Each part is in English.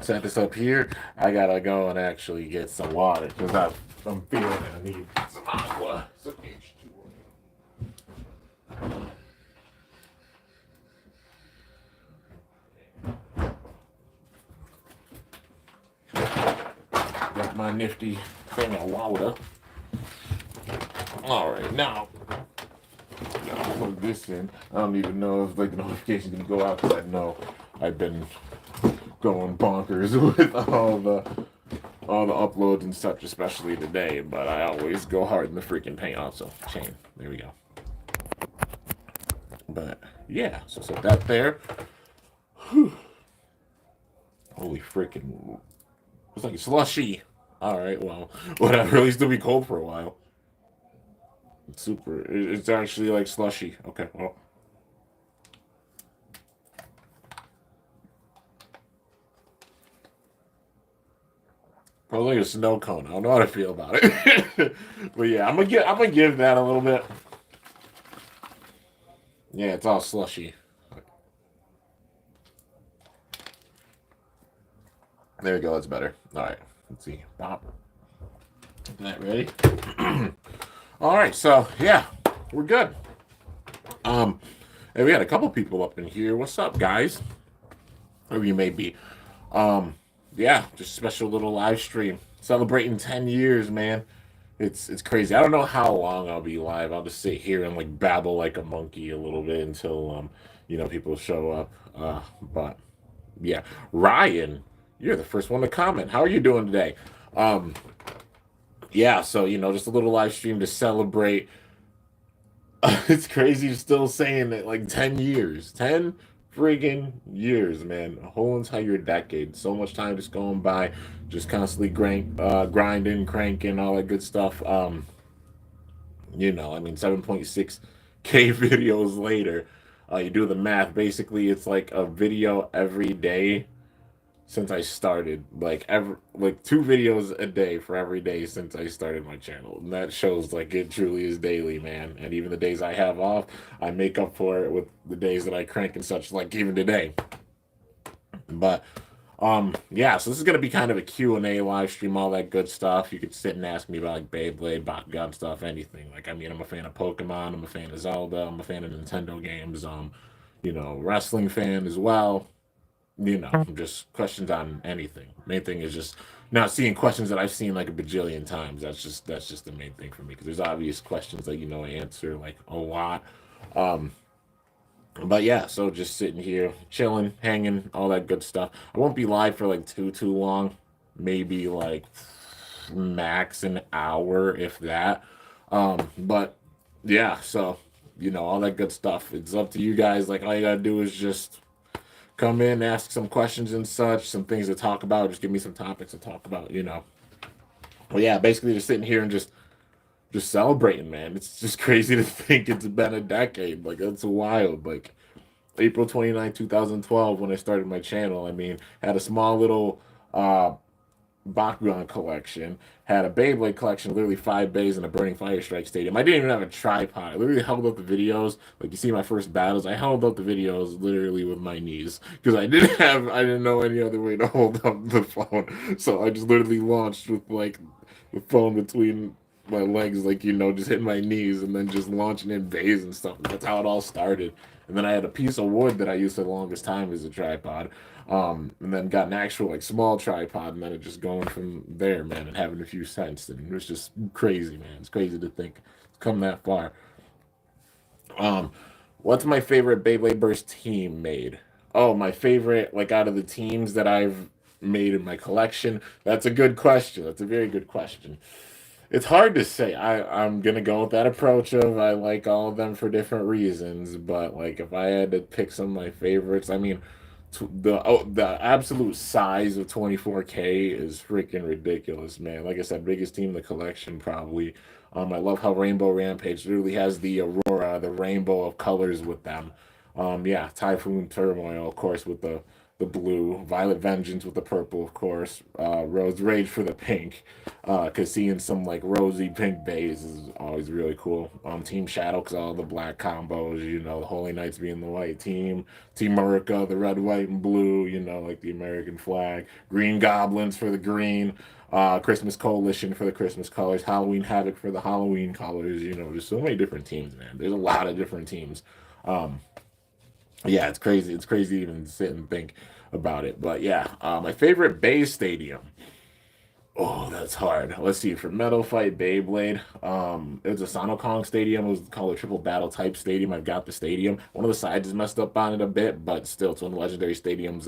set this up here. I gotta go and actually get some water because I'm feeling I need some aqua. Some H2O. Got my nifty thing of water. All right, now plug this in. I don't even know if like the notification's gonna go out because I know I've been going bonkers with all the uploads and such, especially today. But I always go hard in the freaking paint. Also, chain. There we go. But yeah, so set that there. Whew. Holy freaking! It's like slushy. All right, well, whatever. At least it'll be cold for a while. It's super. It's actually like slushy. Okay, well. Probably a snow cone. I don't know how to feel about it. But yeah, I'm gonna give that a little bit. Yeah, it's all slushy. There we go, that's better. Alright, let's see. Pop. Get that ready. Alright, so yeah, we're good. And we had a couple people up in here. What's up, guys? Whoever you may be. Yeah, just a special little live stream. Celebrating 10 years, man. It's crazy. I don't know how long I'll be live. I'll just sit here and like babble like a monkey a little bit until people show up. But yeah, Ryan, you're the first one to comment. How are you doing today? Yeah, so just a little live stream to celebrate. It's crazy still saying it, like 10 years. 10 friggin' years, man. A whole entire decade. So much time just going by, just constantly grinding, cranking, all that good stuff. 7.6K videos later. You do the math, basically it's like a video every day since I started, like 2 videos a day for every day since I started my channel. And that shows like it truly is daily, man. And even the days I have off, I make up for it with the days that I crank and such, like even today. But yeah, so this is gonna be kind of a Q&A live stream, all that good stuff. You could sit and ask me about like Beyblade, Bakugan stuff, anything. Like, I mean, I'm a fan of Pokemon, I'm a fan of Zelda, I'm a fan of Nintendo games, wrestling fan as well. Just questions on anything. Main thing is just not seeing questions that I've seen like a bajillion times. That's just the main thing for me, because there's obvious questions that I answer like a lot. But yeah, so just sitting here, chilling, hanging, all that good stuff. I won't be live for like too long, maybe like max an hour, if that. But yeah, so all that good stuff. It's up to you guys. Like, all you gotta do is just come in, ask some questions and such, some things to talk about. Just give me some topics to talk about. Well, yeah, basically just sitting here and just celebrating, man. It's just crazy to think it's been a decade. Like, that's wild. Like, April 29, 2012, when I started my channel, I mean, had a small little Bakugan collection, had a Beyblade collection, literally 5 bays in a Burning Fire Strike Stadium. I didn't even have a tripod. I literally held up the videos. Like, you see my first battles, I held up the videos literally with my knees, because I didn't know any other way to hold up the phone. So I just literally launched with like the phone between my legs, like, just hitting my knees and then just launching in bays and stuff. That's how it all started. And then I had a piece of wood that I used for the longest time as a tripod. And then got an actual like small tripod, and then it just going from there, man, and having a few cents. And it was just crazy, man. It's crazy to think it's come that far. What's my favorite Beyblade Burst team made? Oh, my favorite, like, out of the teams that I've made in my collection. That's a good question. That's a very good question. It's hard to say. I'm gonna go with that approach of I like all of them for different reasons, but like if I had to pick some of my favorites, I mean, the absolute size of 24K is freaking ridiculous, man. Like I said, biggest team in the collection probably. I love how Rainbow Rampage literally has the aurora, the rainbow of colors with them. Yeah, Typhoon Turmoil, of course, with the the blue, Violet Vengeance with the purple, of course, Rose Rage for the pink, because seeing some like rosy pink base is always really cool. Team Shadow, because all the black combos, you know, the Holy Knights being the white team, Team America, the red, white, and blue, you know, like the American flag, Green Goblins for the green, Christmas Coalition for the Christmas colors, Halloween Havoc for the Halloween colors, you know, there's so many different teams, man. There's a lot of different teams. Um, yeah, it's crazy. It's crazy to even sit and think about it. But yeah, my favorite Bay Stadium. Oh, that's hard. Let's see. For Metal Fight Beyblade, it was a Sonokong Stadium. It was called a Triple Battle type stadium. I've got the stadium. One of the sides is messed up on it a bit, but still, it's one of the legendary stadiums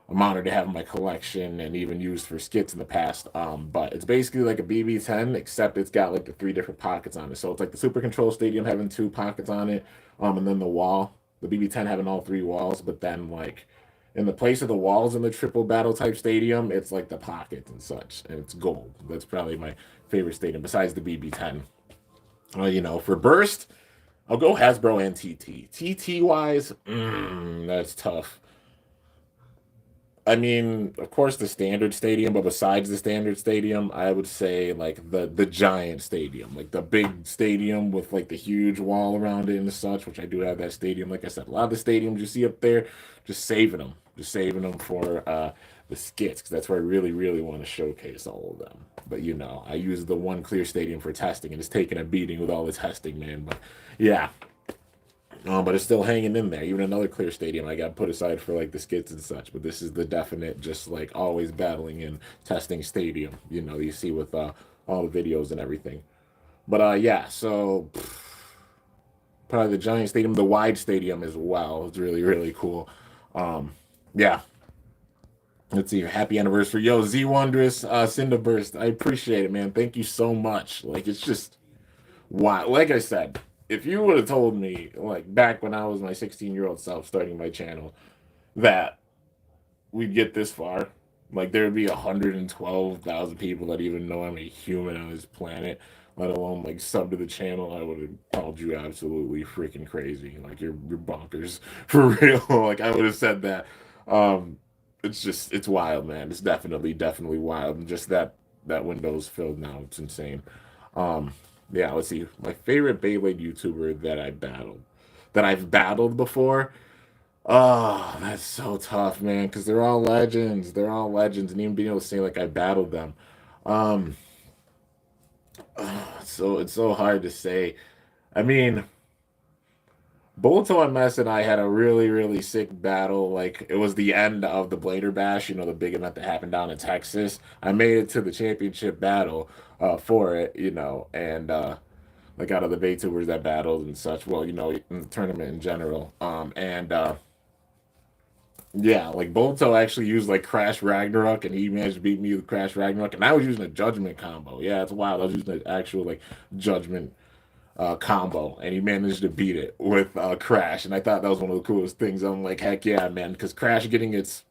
I'm honored to have in my collection and even used for skits in the past. But it's basically like a BB-10, except it's got like the three different pockets on it. So it's like the Super Control Stadium having two pockets on it, and then the wall, the BB-10 having all three walls, but then like in the place of the walls in the triple battle type stadium, it's like the pockets and such, and it's gold. That's probably my favorite stadium besides the BB-10. You know, for Burst, I'll go Hasbro and TT. TT wise, that's tough. I mean, of course, the standard stadium, but besides the standard stadium, I would say like the giant stadium, like the big stadium with like the huge wall around it and such. Which I do have that stadium. Like I said, a lot of the stadiums you see up there, just saving them for the skits, because that's where I really, really want to showcase all of them. But you know, I use the one clear stadium for testing, and it's taking a beating with all the testing, man. But yeah, but it's still hanging in there. Even another clear stadium I got put aside for like the skits and such. But this is the definite, just like always battling and testing stadium. You know, you see with all the videos and everything. But yeah, so probably the giant stadium, the wide stadium as well. It's really really cool. Um, yeah. Let's see. Happy anniversary, yo Z Wondrous, Cinderburst. I appreciate it, man. Thank you so much. Like it's just wow. Like I said, if you would have told me, like back when I was my 16-year-old self starting my channel, that we'd get this far, like there would be 112,000 people that even know I'm a human on this planet, let alone like sub to the channel, I would have called you absolutely freaking crazy. Like you're bonkers for real. Like I would have said that. Um, it's wild, man. It's definitely wild. And just that window's filled now. It's insane. Um, yeah, let's see. My favorite Beyblade YouTuber that I've battled before. Oh, that's so tough, man, because they're all legends. They're all legends, and even being able to say like I battled them. Um, so it's so hard to say. I mean, Boruto and Mess and I had a really, really sick battle. Like it was the end of the Blader Bash, you know, the big event that happened down in Texas. I made it to the championship battle for it, you know, and like out of the VTubers that battled and such. Well, you know, in the tournament in general. And yeah, like Boruto actually used like Crash Ragnarok, and he managed to beat me with Crash Ragnarok, and I was using a Judgment combo. Yeah, it's wild. I was using an actual like Judgment combo, and he managed to beat it with Crash, and I thought that was one of the coolest things. I'm like, heck yeah, man, because Crash getting its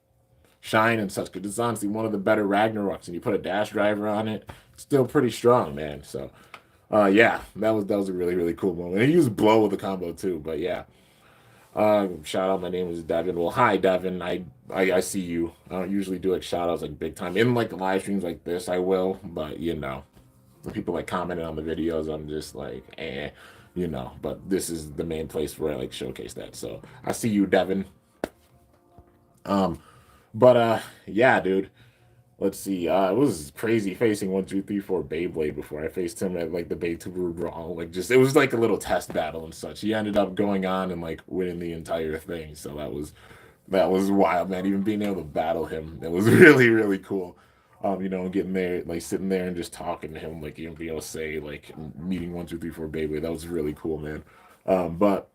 shine and such, because it's honestly one of the better Ragnaroks, and you put a dash driver on it, it's still pretty strong, man. So, yeah, that was a really really cool moment. And he used blow with the combo too, but yeah. Shout out, my name is Devin. Well, hi Devin. I see you. I don't usually do like shout outs like big time in like the live streams like this. I will, but you know, when people like commenting on the videos, I'm just like, you know. But this is the main place where I like showcase that. So I see you, Devin. Um, but yeah, dude. Let's see. It was crazy facing 1, 2, 3, 4 Beyblade before I faced him at like the Beytuber Brawl. Like just it was like a little test battle and such. He ended up going on and like winning the entire thing. So that was wild, man. Even being able to battle him, it was really, really cool. You know, getting there, like sitting there and just talking to him, like even being able to say like meeting 1, 2, 3, 4 Beyblade. That was really cool, man. But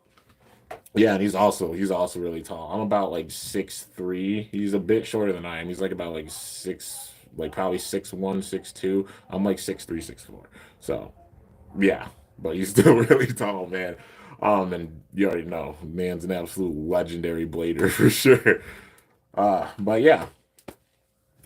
yeah, and he's also really tall. I'm about like 6'3". He's a bit shorter than I am. He's like about like six, like probably 6'1", 6'2". I'm like 6'3", 6'4". So yeah, but he's still really tall, man. And you already know, man's an absolute legendary blader for sure. But yeah,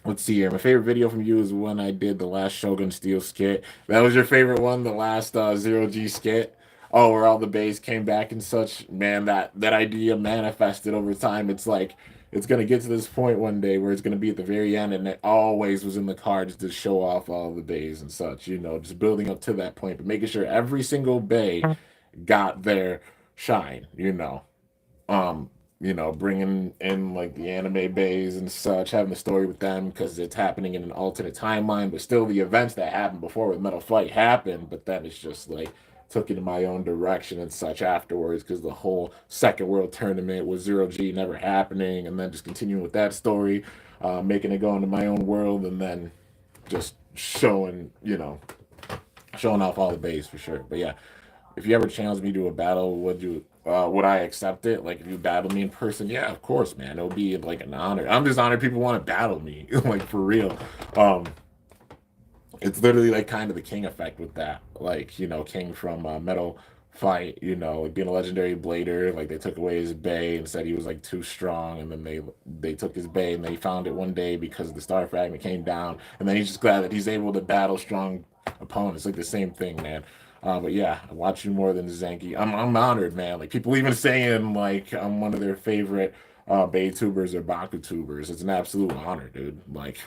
let's see here. My favorite video from you is when I did the last Shogun Steel skit. That was your favorite one, the last Zero G skit. Oh, where all the bays came back and such. Man, that idea manifested over time. It's like it's gonna get to this point one day where it's gonna be at the very end, and it always was in the cards to show off all the bays and such. You know, just building up to that point, but making sure every single bay got their shine. Um, bringing in like the anime bays and such, having a story with them because it's happening in an alternate timeline, but still the events that happened before with Metal Fight happened, but then it's just like took it in my own direction and such afterwards because the whole second world tournament with Zero G never happening, and then just continuing with that story, making it go into my own world, and then just showing off all the bays for sure. But yeah, if you ever challenge me to a battle, would I accept it? Like if you battle me in person, yeah, of course, man. It'll be like an honor. I'm just honored people want to battle me, like for real. Um, it's literally like kind of the King effect with that. Like, King from Metal Fight, like being a legendary blader, like they took away his bay and said he was like too strong, and then they took his bay and they found it one day because the star fragment came down, and then he's just glad that he's able to battle strong opponents. Like the same thing, man. But yeah, I watch you more than Zenki. I'm honored, man. Like people even saying like I'm one of their favorite Bay tubers or Baku tubers. It's an absolute honor, dude. Like,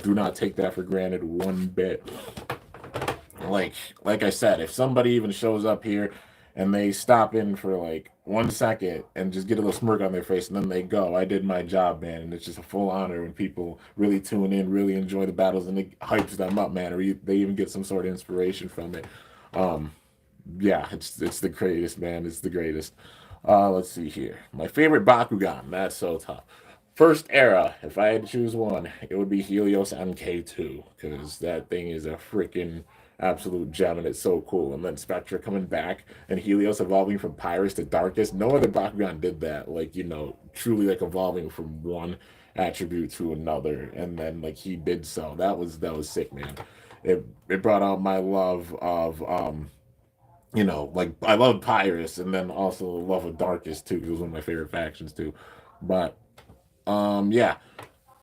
do not take that for granted one bit. Like I said, if somebody even shows up here and they stop in for like 1 second and just get a little smirk on their face and then they go, I did my job, man. And it's just a full honor when people really tune in, really enjoy the battles, and it hypes them up, man. Or they even get some sort of inspiration from it. Um, yeah, it's the greatest, man. It's the greatest. Let's see here. My favorite Bakugan. That's so tough. First era, if I had to choose one, it would be Helios MK2 because that thing is a freaking absolute gem and it's so cool. And then Spectra coming back and Helios evolving from Pyrus to Darkest. No other Bakugan did that. Like, truly like evolving from one attribute to another, and then like he did so. That was sick, man. It brought out my love of like I love Pyrus, and then also the love of Darkest too, because it was one of my favorite factions too. But yeah,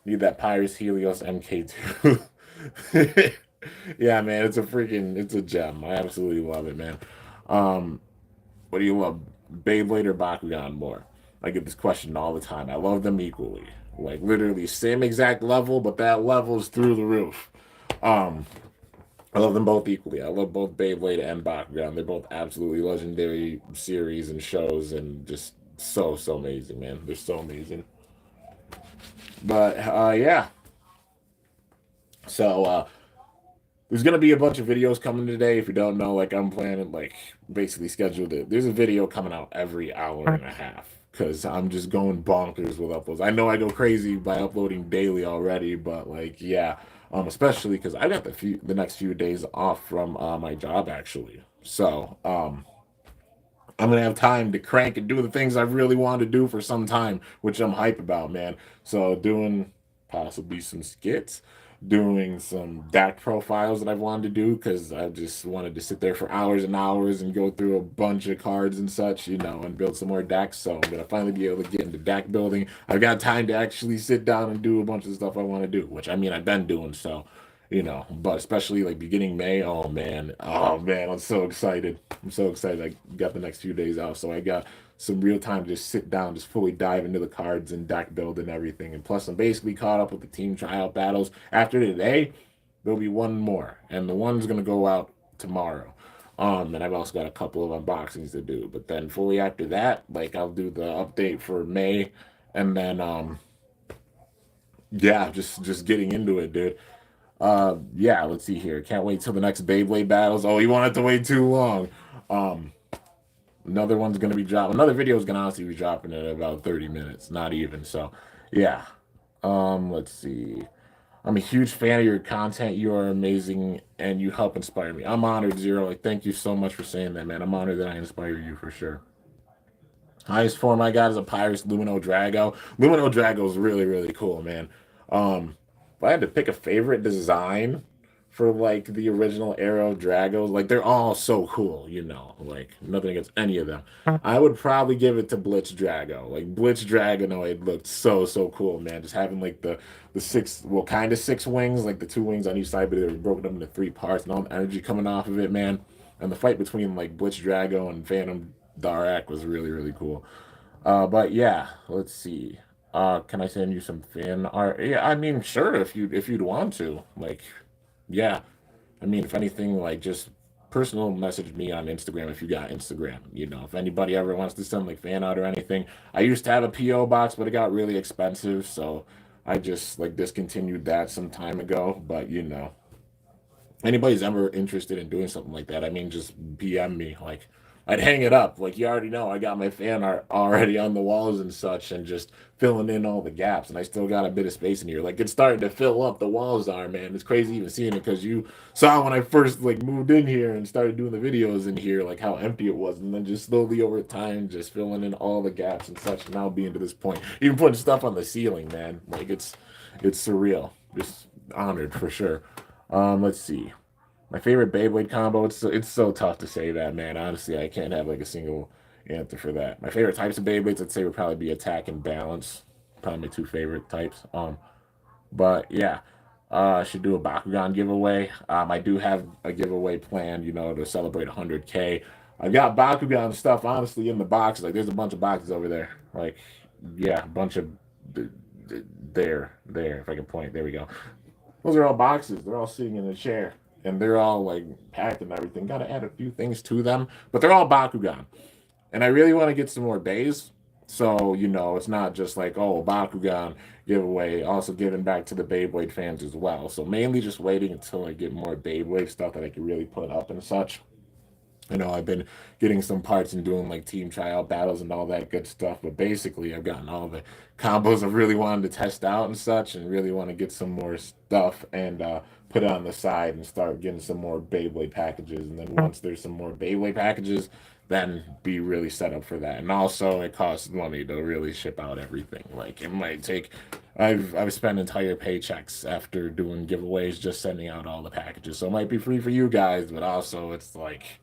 need that Pyrus Helios MK2. Yeah, man, it's a gem. I absolutely love it, man. Um, what do you love, Beyblade or Bakugan more? I get this question all the time. I love them equally, like literally same exact level, but that level's through the roof. Um, I love them both equally. I love both Beyblade and Bakugan. They're both absolutely legendary series and shows, and just so amazing, man. They're so amazing. But yeah, so there's gonna be a bunch of videos coming today. If you don't know, like I'm planning, like basically scheduled it. There's a video coming out every hour and a half because I'm just going bonkers with uploads. I know I go crazy by uploading daily already, but like yeah, especially because I got the next few days off from my job actually. So I'm gonna have time to crank and do the things I really want to do for some time, which I'm hype about, man. So doing possibly some skits, doing some DAC profiles that I've wanted to do because I just wanted to sit there for hours and hours and go through a bunch of cards and such, and build some more DACs. So I'm gonna finally be able to get into DAC building. I've got time to actually sit down and do a bunch of stuff I want to do, which I mean I've been doing so. But especially like beginning May, oh man, I'm so excited. I'm so excited. I got the next few days off, so I got some real time to just sit down, just fully dive into the cards and deck build and everything. And plus, I'm basically caught up with the team tryout battles. After today, there'll be one more, and the one's gonna go out tomorrow. And I've also got a couple of unboxings to do. But then fully after that, like I'll do the update for May, and then yeah, just getting into it, dude. Yeah, let's see here. Can't wait till the next Beyblade battles. Oh, you wanted to wait too long. Um, another one's gonna be dropping. Another video is gonna honestly be dropping in about 30 minutes, not even. So, yeah. Let's see. I'm a huge fan of your content. You are amazing, and you help inspire me. I'm honored, Zero. Like, thank you so much for saying that, man. I'm honored that I inspire you for sure. Highest form I got is a Pyrus Lumino Drago. Lumino Drago is really, really cool, man. If I had to pick a favorite design for like the original era of Dragos, like they're all so cool, like nothing against any of them. I would probably give it to Blitz Drago. Like Blitz Dragonoid looked so cool, man. Just having like the six, well, kind of six wings, like the two wings on each side, but they were broken up into three parts, and all the energy coming off of it, man. And the fight between like Blitz Drago and Phantom Darak was really cool. But yeah, let's see. Can I send you some fan art? Yeah, I mean, sure, if you'd want to. Like, yeah. I mean, if anything, like just personal message me on Instagram if you got Instagram. You know, if anybody ever wants to send like fan art or anything. I used to have a PO box, but it got really expensive, so I just like discontinued that some time ago. But you know, anybody's ever interested in doing something like that, I mean, just PM me. Like, I'd hang it up. Like, you already know, I got my fan art already on the walls and such, and just filling in all the gaps. And I still got a bit of space in here. Like, it's starting to fill up. The walls are, man. It's crazy even seeing it because you saw when I first like moved in here and started doing the videos in here, like how empty it was, and then just slowly over time, just filling in all the gaps and such. Now being to this point, even putting stuff on the ceiling, man. Like, it's surreal. Just honored for sure. Let's see. My favorite Beyblade combo. It's so tough to say that, man. Honestly, I can't have like a single answer for that. My favorite types of Beyblades, I'd say, would probably be attack and balance. Probably my two favorite types. But yeah, I should do a Bakugan giveaway. I do have a giveaway planned, you know, to celebrate 100K. I've got Bakugan stuff honestly in the box. Like, there's a bunch of boxes over there. Like, yeah, a bunch of there. If I can point, there we go. Those are all boxes. They're all sitting in a chair, and they're all like packed and everything. Got to add a few things to them, but they're all Bakugan. And I really want to get some more bays. So, you know, it's not just like, oh, Bakugan giveaway, also giving back to the Beyblade fans as well. So mainly just waiting until I get more Beyblade stuff that I can really put up and such. You know, I've been getting some parts and doing like team tryout battles and all that good stuff. But basically, I've gotten all the combos I really wanted to test out and such, and really want to get some more stuff and put it on the side and start getting some more Beyblade packages. And then once there's some more Beyblade packages, then be really set up for that. And also, it costs money to really ship out everything. Like, it might take. I've spent entire paychecks after doing giveaways just sending out all the packages. So it might be free for you guys, but also it's like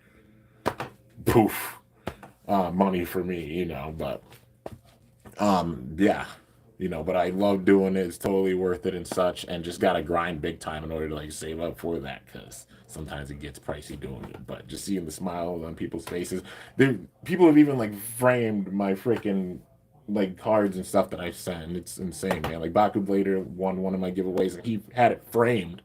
poof, money for me, you know. But yeah, you know. But I love doing it. It's totally worth it and such. And just gotta grind big time in order to like save up for that because sometimes it gets pricey doing it. But just seeing the smiles on people's faces, there people have even like framed my freaking like cards and stuff that I sent. It's insane, man. Like Baku Blader won one of my giveaways and he had it framed.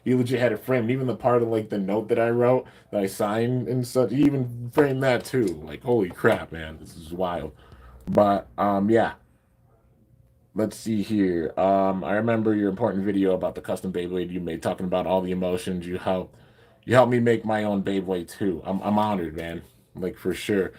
He legit had it framed. Even the part of like the note that I wrote that I signed and such, he even framed that too. Like, holy crap, man, this is wild. But yeah, let's see here. I remember your important video about the custom Beyblade you made, talking about all the emotions you helped me make my own Beyblade too. I'm honored, man. Like for sure.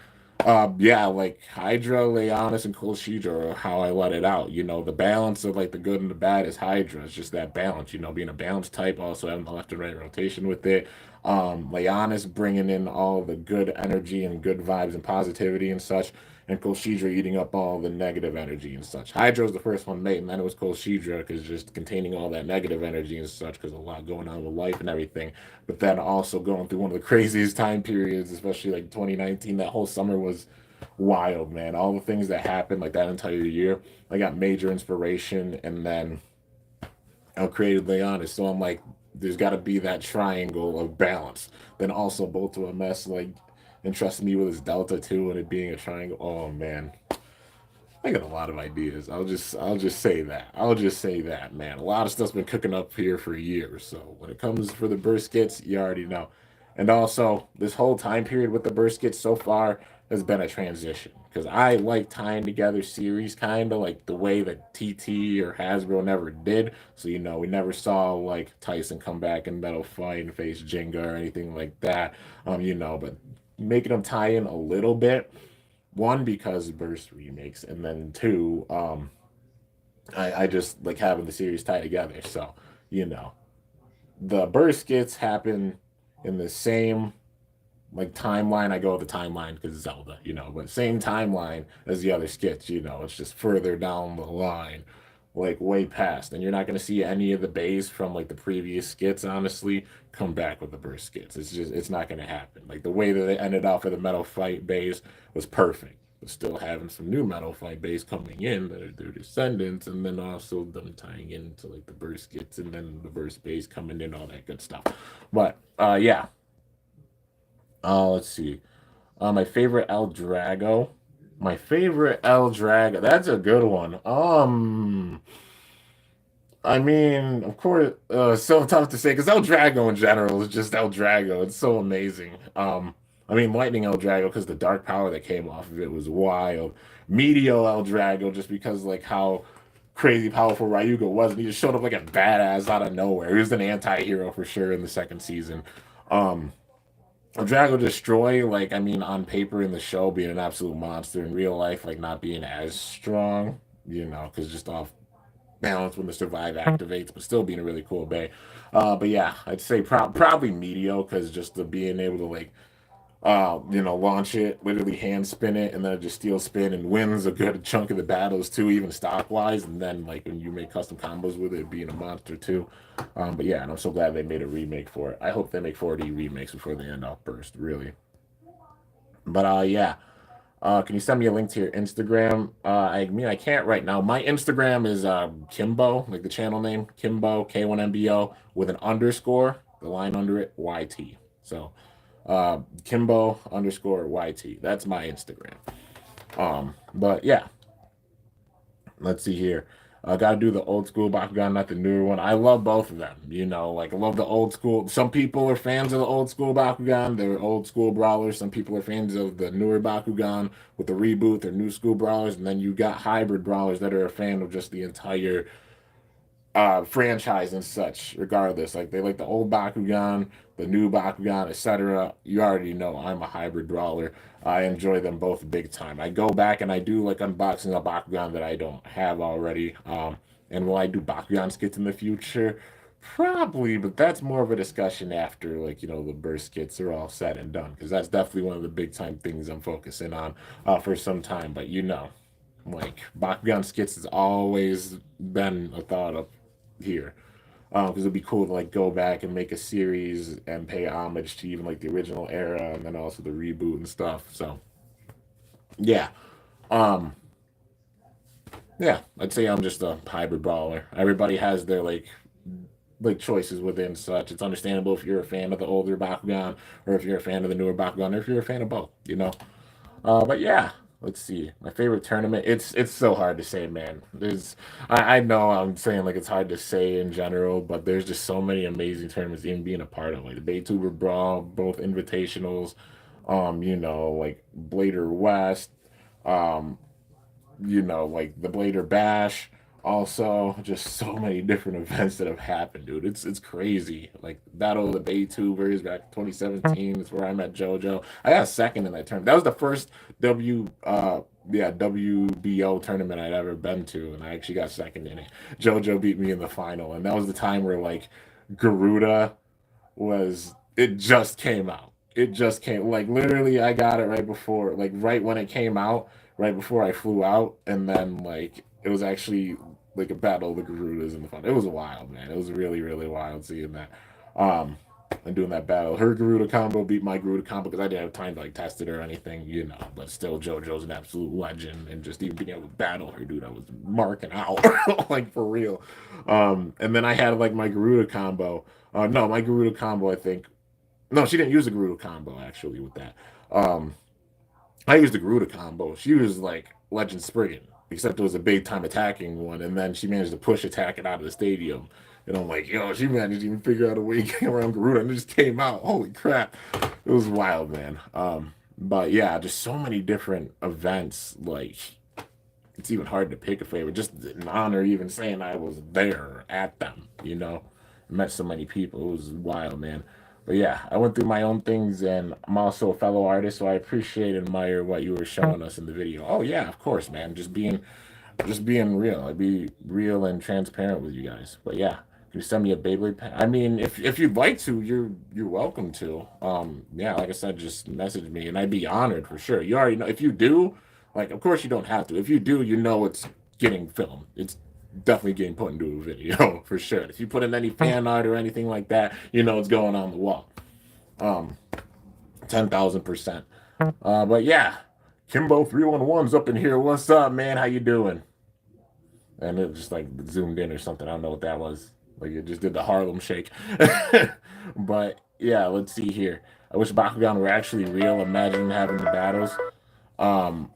Yeah, like Hydra, Leonis, and Kolshidra are how I let it out. You know, the balance of like the good and the bad is Hydra. It's just that balance, you know, being a balanced type, also having the left and right rotation with it. Leonis bringing in all the good energy and good vibes and positivity and such, and Kolshidra eating up all the negative energy and such. Hydra was the first one made, and then it was Kolshidra because just containing all that negative energy and such, because a lot going on with life and everything. But then also going through one of the craziest time periods, especially like 2019. That whole summer was wild, man. All the things that happened like that entire year, I got major inspiration, and then I created Leonis. So I'm like, there's got to be that triangle of balance. Then also both to a mess, like entrusting me with his Delta too, and it being a triangle. Oh man, I got a lot of ideas. I'll just say that. I'll just say that, man. A lot of stuff's been cooking up here for years. So when it comes for the burst skits, you already know. And also, this whole time period with the burst skits so far has been a transition because I like tying together series kind of like the way that TT or Hasbro never did. So you know, we never saw like Tyson come back in Metal Fight and face Jenga or anything like that. You know, but making them tie in a little bit, one because burst remakes, and then two, I just like having the series tie together. So you know, the burst skits happen in the same like timeline. I go with the timeline because Zelda, you know, but same timeline as the other skits, you know, it's just further down the line, like way past. And you're not going to see any of the bays from like the previous skits, honestly, come back with the burst skits. It's just, it's not going to happen. Like the way that they ended off of the Metal Fight bays was perfect. But still having some new Metal Fight bays coming in that are their descendants, and then also them tying into like the burst skits, and then the burst bays coming in, all that good stuff. But yeah, let's see. My favorite El Drago. My favorite El Drago. That's a good one. I mean, of course, so tough to say because El Drago in general is just El Drago. It's so amazing. I mean, Lightning El Drago because the dark power that came off of it was wild. Meteor El Drago just because like how crazy powerful Ryuga was, and he just showed up like a badass out of nowhere. He was an anti-hero for sure in the second season. Um, Drago Destroy, like I mean, on paper in the show being an absolute monster, in real life like not being as strong, because just off balance when the survive activates, but still being a really cool bay. But yeah, I'd say probably Meteo because just the being able to like launch it, literally hand spin it, and then just steel spin and wins a good chunk of the battles too, even stock wise. And then like when you make custom combos with it, being a monster too. But yeah, and I'm so glad they made a remake for it. I hope they make 40 remakes before they end off burst, really. But yeah. Can you send me a link to your Instagram? I mean, I can't right now. My Instagram is Kimbo, like the channel name, Kimbo K1MBO with an underscore, the line under it, YT. So Kimbo underscore YT. That's my Instagram. But yeah, let's see here. I gotta do the old school Bakugan, not the newer one. I love both of them. Like I love the old school. Some people are fans of the old school Bakugan. They're old school brawlers. Some people are fans of the newer Bakugan with the reboot. They're new school brawlers, and then you got hybrid brawlers that are a fan of just the entire franchise and such, regardless. Like they like the old Bakugan, the new Bakugan, etc. You already know I'm a hybrid brawler. I enjoy them both big time. I go back and I do like unboxing a Bakugan that I don't have already. And will I do Bakugan skits in the future? Probably, but that's more of a discussion after like the burst skits are all said and done because that's definitely one of the big time things I'm focusing on for some time. But like Bakugan skits has always been a thought of here because it'd be cool to like go back and make a series and pay homage to even like the original era and then also the reboot and stuff. So yeah, um, yeah, I'd say I'm just a hybrid brawler. Everybody has their like choices within such. It's understandable if you're a fan of the older Bakugan or if you're a fan of the newer Bakugan or if you're a fan of both. But yeah, let's see. My favorite tournament. It's so hard to say, man. I know I'm saying like it's hard to say in general, but there's just so many amazing tournaments even being a part of like the Baytuber Brawl, both invitationals, like Blader West, um, like the Blader Bash. Also, just so many different events that have happened, dude. It's crazy. Like Battle of the Bay Tubers back in 2017. That's where I met JoJo. I got second in that tournament. That was the first WBO tournament I'd ever been to, and I actually got second in it. JoJo beat me in the final, and that was the time where like Garuda was it just came out. It just came like literally I got it right before like right when it came out, right before I flew out, and then like it was actually like a battle of the Garudas in the fun. It was wild, man. It was really, really wild seeing that. Um and doing that battle. Her Garuda combo beat my Garuda combo because I didn't have time to like test it or anything. But still JoJo's an absolute legend and just even being able to battle her, dude, I was marking out like for real. And then I had like my Garuda combo. No, my Garuda combo, I think. No, she didn't use the Garuda combo actually with that. Um, I used the Garuda combo. She was like Legend Spriggan, except it was a big time attacking one, and then she managed to push attack it out of the stadium. And I'm like, yo, she managed to even figure out a way to get around Garuda, and it just came out. Holy crap, it was wild, man. But yeah, just so many different events. Like it's even hard to pick a favorite. Just an honor, even saying I was there at them. Met so many people. It was wild, man. But yeah, I went through my own things, and I'm also a fellow artist, so I appreciate and admire what you were showing us in the video. Oh yeah, of course, man. Just being real. I'd be real and transparent with you guys. But yeah, can you send me a Beyblade pen? I mean, if you'd like to, you're welcome to. Yeah, like I said, just message me, and I'd be honored for sure. You already know. If you do, like, of course you don't have to. If you do, it's getting filmed. It's definitely getting put into a video for sure. If you put in any fan art or anything like that, it's going on the wall. Um, 10,000%. But yeah, Kimbo 311's up in here. What's up, man? How you doing? And it just like zoomed in or something. I don't know what that was. Like it just did the Harlem Shake. But yeah, let's see here. I wish Bakugan were actually real. Imagine having the battles. Um,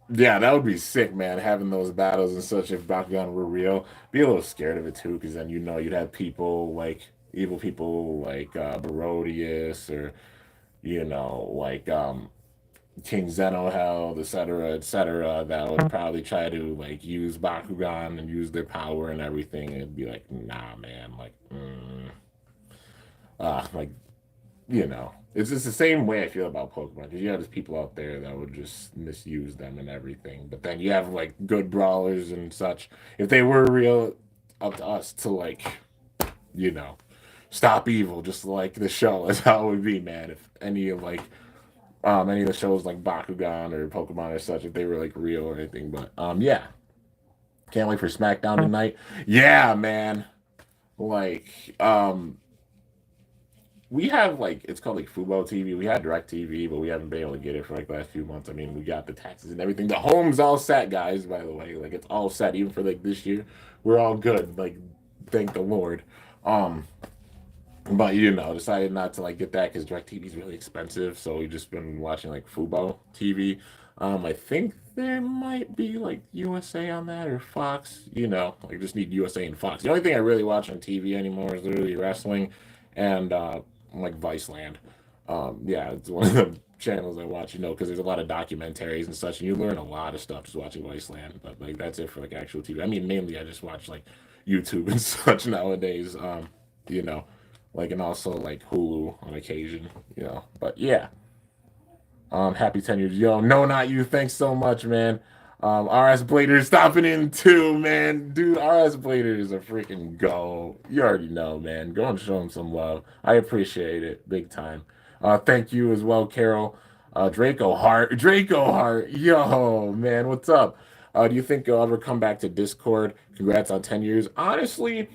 Yeah, that would be sick, man. Having those battles and such if Bakugan were real. Be a little scared of it too, because then you'd have people like evil people like Barodius or like King Zenoheld, et cetera, that would probably try to like use Bakugan and use their power and everything. And it'd be like, nah, man, like, like it's just the same way I feel about Pokemon because you have these people out there that would just misuse them and everything. But then you have like good brawlers and such. If they were real, up to us to like, you know, stop evil, just like the show is how it would be, man. If any of the shows like Bakugan or Pokemon or such, if they were like real or anything. But yeah, can't wait for SmackDown tonight. Yeah, man. Like we have like it's called like Fubo TV. We had Direct TV, but we haven't been able to get it for like the last few months. I mean, we got the taxes and everything. The home's all set, guys. By the way, like it's all set even for like this year. We're all good. Like, thank the Lord. Um, but decided not to like get that because Direct TV is really expensive. So we just been watching like Fubo TV. I think there might be like USA on that or Fox. Like just need USA and Fox. The only thing I really watch on TV anymore is literally wrestling and like Viceland. Yeah, it's one of the channels I watch, because there's a lot of documentaries and such, and you learn a lot of stuff just watching Viceland. But like that's it for like actual TV. I mean, mainly I just watch like YouTube and such nowadays. You know, like and also like Hulu on occasion. But yeah, happy 10 years. Yo, no, not you. Thanks so much, man. RS Blader stopping in too, man. Dude, RS Blader is a freaking go. You already know, man. Go and show him some love. I appreciate it big time. Thank you as well, Carol. Draco Hart. Yo, man, what's up? Do you think you'll ever come back to Discord? Congrats on 10 years. Honestly,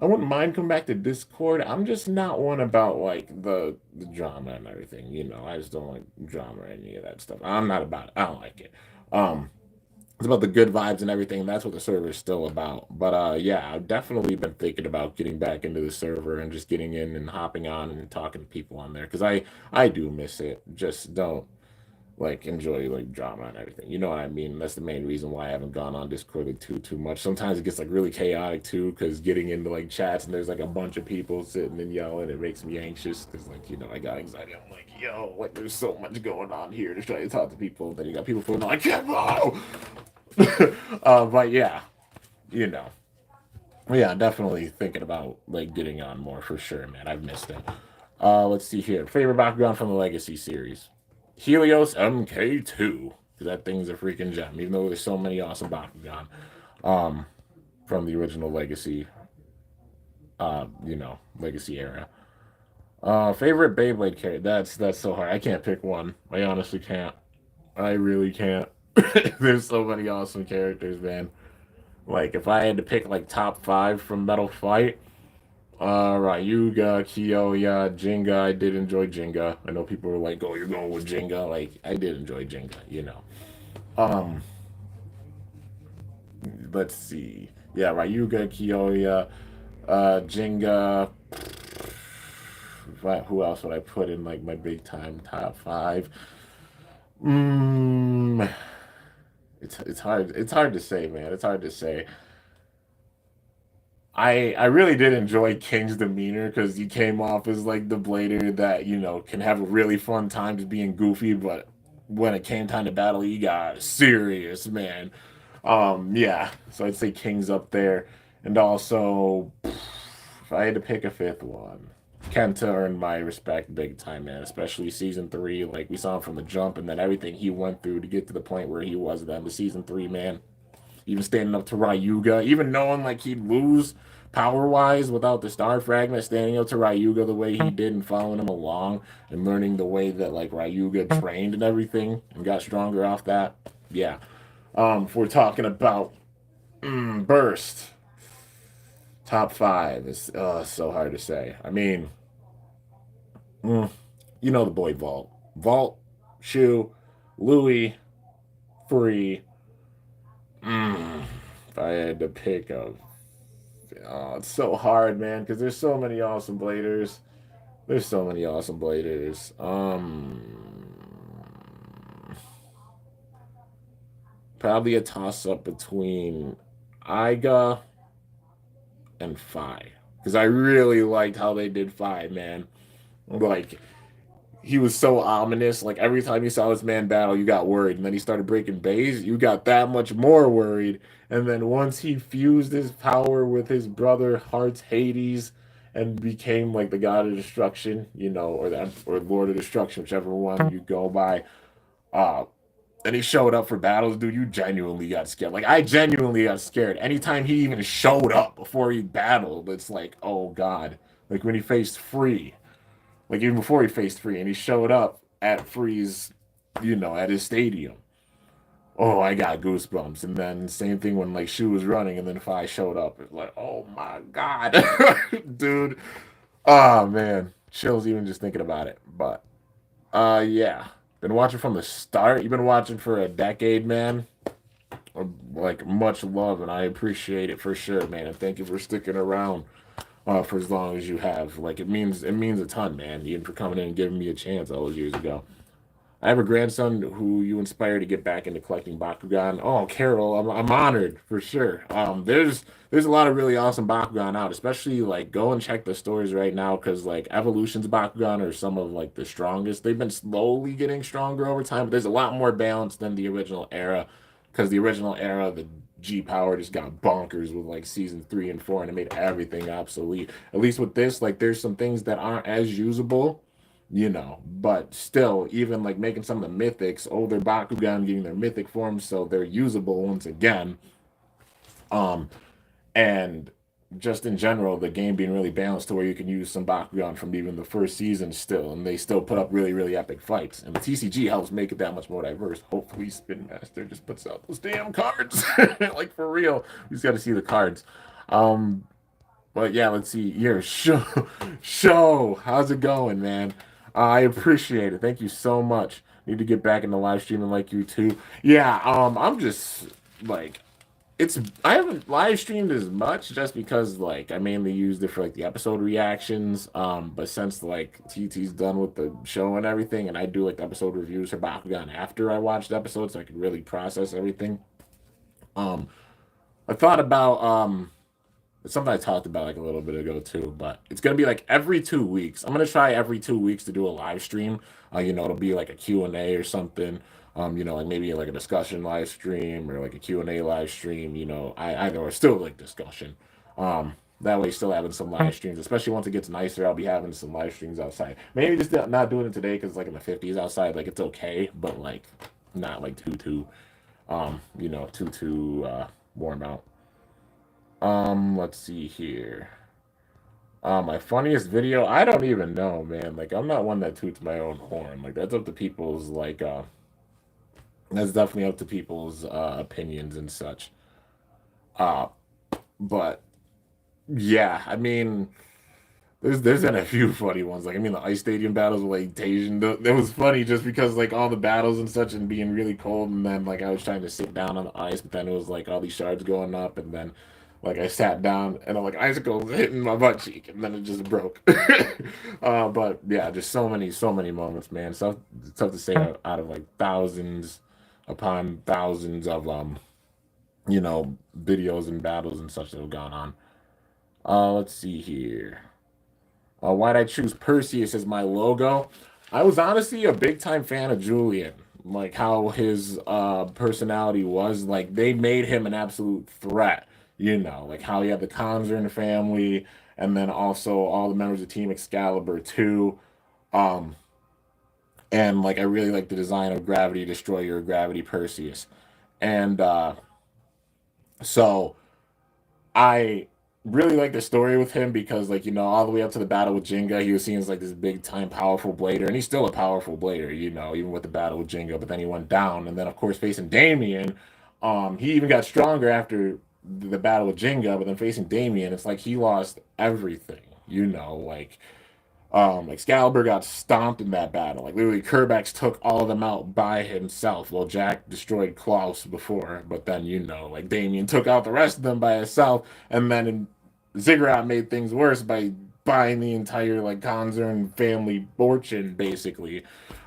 I wouldn't mind coming back to Discord. I'm just not one about like the drama and everything. I just don't like drama or any of that stuff. I'm not about it. I don't like it. Um, it's about the good vibes and everything. That's what the server is still about. But yeah, I've definitely been thinking about getting back into the server and just getting in and hopping on and talking to people on there because I do miss it. Just don't like enjoy like drama and everything. You know what I mean? That's the main reason why I haven't gone on Discord like too much. Sometimes it gets like really chaotic too, because getting into like chats and there's like a bunch of people sitting and yelling, it makes me anxious because like I got anxiety. I'm like, yo, like there's so much going on here to try to talk to people. Then you got people feeling like, yeah, but yeah, you know, yeah, definitely thinking about like getting on more for sure, man. I've missed it. Let's see here. Favorite background from the Legacy series. Helios MK2. Because that thing's a freaking gem, even though there's so many awesome Bakugan um, from the original Legacy, Legacy era. Favorite Beyblade character? That's so hard. I can't pick one. I honestly can't. I really can't. There's so many awesome characters, man. Like if I had to pick like top five from Metal Fight, Ryuga, Kyoya, Jinga. I did enjoy Jinga. I know people were like, "Oh, you're going with Jinga." Like, I did enjoy Jinga. Um, let's see. Yeah, Ryuga, Kyoya, Jinga. Who else would I put in like my big time top five? Mm, it's hard. It's hard to say, man. It's hard to say. I really did enjoy King's demeanor because he came off as like the blader that can have a really fun time just being goofy, but when it came time to battle, he got serious, man. Yeah, so I'd say King's up there, and also if I had to pick a fifth one, Kenta earned my respect big time, man. Especially season three, like we saw him from the jump, and then everything he went through to get to the point where he was at the end of season three, man. Even standing up to Ryuga, even knowing like he'd lose power wise without the star fragment, standing up to Ryuga the way he did and following him along and learning the way that like Ryuga trained and everything and got stronger off that. Yeah. If we're talking about burst, top five is so hard to say. I mean, mm, the boy Vault, Shu, Louis, Free. If I had to pick a Oh, it's so hard, man, because there's so many awesome bladers. There's so many awesome bladers. Probably a toss up between Iga and Fi. Because I really liked how they did Fi, man. Like, he was so ominous. Like, every time you saw this man battle, you got worried. And then he started breaking base, you got that much more worried. And then once he fused his power with his brother Heart's Hades and became like the god of destruction, or Lord of Destruction, whichever one you go by, uh, and he showed up for battles, dude, you genuinely got scared. Like, I genuinely got scared. Anytime he even showed up before he battled, it's like, oh God. Like when he faced Free, like even before he faced Free, and he showed up at Free's, at his stadium. Oh, I got goosebumps. And then same thing when like Shu was running, and then Fi showed up. It's like, oh my God, dude. Oh man, chills even just thinking about it. But yeah, been watching from the start. You've been watching for a decade, man. Like much love, and I appreciate it for sure, man. And thank you for sticking around for as long as you have. Like it means a ton, man. Even for coming in and giving me a chance all those years ago. I have a grandson who you inspired to get back into collecting Bakugan. Oh, Carol, I'm honored for sure. There's a lot of really awesome Bakugan out, especially like go and check the stores right now because like Evolution's Bakugan are some of like the strongest. They've been slowly getting stronger over time, but there's a lot more balance than the original era because the original era, the G power just got bonkers with like season 3 and 4, and it made everything obsolete. At least with this, like there's some things that aren't as usable, but still, even like making some of the mythics, older Bakugan getting their mythic forms so they're usable once again. Um, and just in general, the game being really balanced to where you can use some Bakugan from even the first season still, and they still put up really, really epic fights. And the TCG helps make it that much more diverse. Hopefully, Spin Master just puts out those damn cards. Like for real. We just got to see the cards. Um, but yeah, let's see here. Show. How's it going, man? I appreciate it. Thank you so much. Need to get back into live streaming like you too. Yeah, I'm just like I haven't live streamed as much just because like I mainly used it for like the episode reactions. But since like TT's done with the show and everything, and I do like the episode reviews for Bakugan after I watched the episode, so I can really process everything. Um, I thought about it's something I talked about like a little bit ago too, but it's gonna be like every 2 weeks. I'm gonna try every 2 weeks to do a live stream. It'll be like a Q&A or something. Like maybe like a discussion live stream or like a Q&A live stream. I know it's still like discussion. That way, still having some live streams, especially once it gets nicer. I'll be having some live streams outside. Maybe just not doing it today because like in the 50s outside, like it's okay, but like not like too warm out. Let's see here. My funniest video, I don't even know, man. Like, I'm not one that toots my own horn. Like, that's up to people's, like, that's definitely up to people's opinions and such. Uh, but yeah, I mean, there's been a few funny ones. Like, I mean, the ice stadium battles with like Tasia, that was funny just because like all the battles and such and being really cold, and then like I was trying to sit down on the ice, but then it was like all these shards going up, and then like I sat down and I'm like icicles hitting my butt cheek, and then it just broke. But yeah, just so many moments, man. So it's tough to say out of like thousands upon thousands of videos and battles and such that have gone on. Let's see here. Why'd I choose Perseus as my logo? I was honestly a big time fan of Julian. Like how his personality was. Like they made him an absolute threat. Like how he had the Conjuring family, and then also all the members of Team Excalibur too. Um, and like I really like the design of Gravity Destroyer, Gravity Perseus, and so I really like the story with him because, like, all the way up to the battle with Jinga, he was seen as like this big time powerful blader, and he's still a powerful blader, even with the battle with Jinga. But then he went down, and then of course facing Damien, he even got stronger after the battle with Jinga. But then facing Damien, it's like he lost everything, like Excalibur got stomped in that battle. Like literally, Kerbex took all of them out by himself. Well, Jack destroyed Klaus before, but then like Damien took out the rest of them by himself, and then Ziggurat made things worse by buying the entire like Concern family fortune basically.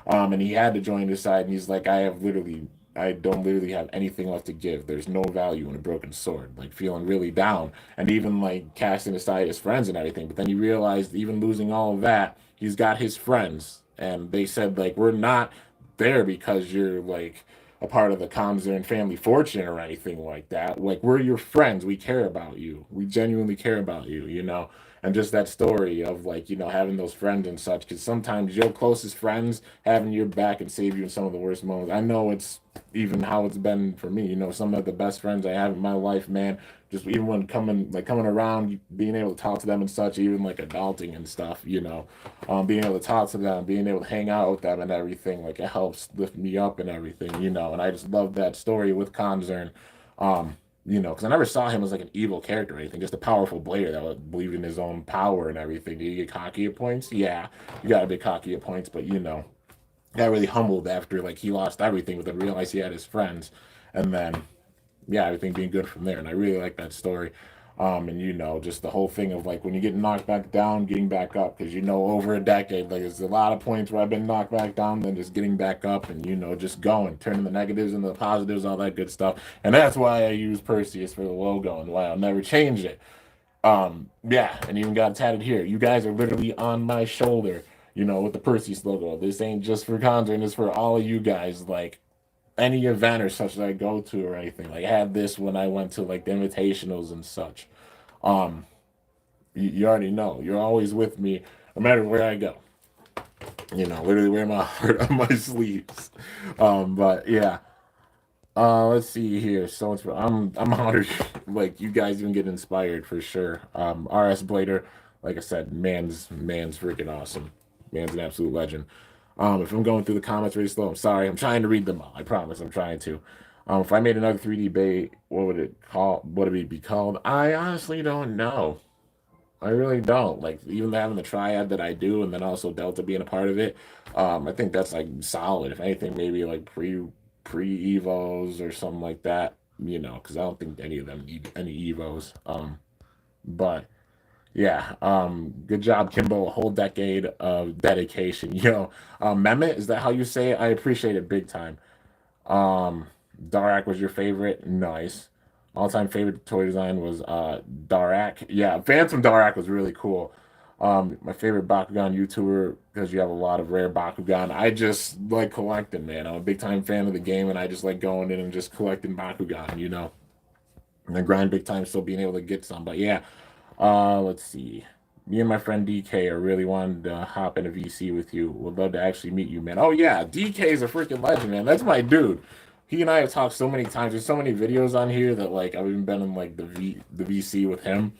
And he had to join his side, and he's like, I have literally I don't literally have anything left to give. There's no value in a broken sword. Like feeling really down and even like casting aside his friends and everything. But then he realized even losing all of that, he's got his friends. And they said like we're not there because you're like a part of the Kamzern family fortune or anything like that. Like we're your friends. We care about you. We genuinely care about you, you know. And just that story of like, you know, having those friends and such, because sometimes your closest friends having your back and save you in some of the worst moments. I know it's even how it's been for me. You know, some of the best friends I have in my life, man, just even when coming around, being able to talk to them and such, even like adulting and stuff, you know, being able to talk to them, being able to hang out with them and everything, like it helps lift me up and everything, you know. And I just love that story with Kanzern. You know, because I never saw him as like an evil character or anything, just a powerful player that would believe in his own power and everything. Did you get cocky at points? Yeah, you got to be cocky at points, but you know, got really humbled after like he lost everything, but then realized he had his friends, and then yeah, everything being good from there. And I really like that story. And you know, just the whole thing of like when you get knocked back down, getting back up, because you know, over a decade, like there's a lot of points where I've been knocked back down, then just getting back up and you know, just going, turning the negatives into the positives, all that good stuff. And that's why I use Perseus for the logo and why I'll never change it. Yeah, and even got tatted here. You guys are literally on my shoulder, you know, with the Perseus logo. This ain't just for content, it's for all of you guys. Like any event or such that I go to or anything. Like I had this when I went to like the invitationals and such. Um, you already know. You're always with me no matter where I go. You know, literally wear my heart on my sleeves. But yeah. Let's see here. So it's I'm honored. Like you guys even get inspired for sure. RS Blader, like I said, man's freaking awesome. Man's an absolute legend. If I'm going through the comments really slow, I'm sorry. I'm trying to read them all. I promise. I'm trying to. If I made another 3D Bay, what would it call? What would it be called? I honestly don't know. I really don't. Like even having the triad that I do, and then also Delta being a part of it. I think that's like solid. If anything, maybe like pre evos or something like that. You know, because I don't think any of them need any evos. But yeah, good job, Kimbo. A whole decade of dedication. Yo, Mehmet, is that how you say it? I appreciate it big time. Um, Darak was your favorite. Nice. All-time favorite toy design was Darak. Yeah, Phantom Darak was really cool. My favorite Bakugan YouTuber because you have a lot of rare Bakugan. I just like collecting, man. I'm a big time fan of the game, and I just like going in and just collecting Bakugan, you know. And I grind big time, still being able to get some. But yeah, let's see. Me and my friend DK are really wanting to hop in a VC with you. Would love to actually meet you, man. Oh yeah, DK is a freaking legend, man. That's my dude. He and I have talked so many times. There's so many videos on here that like I've even been in like the VC with him.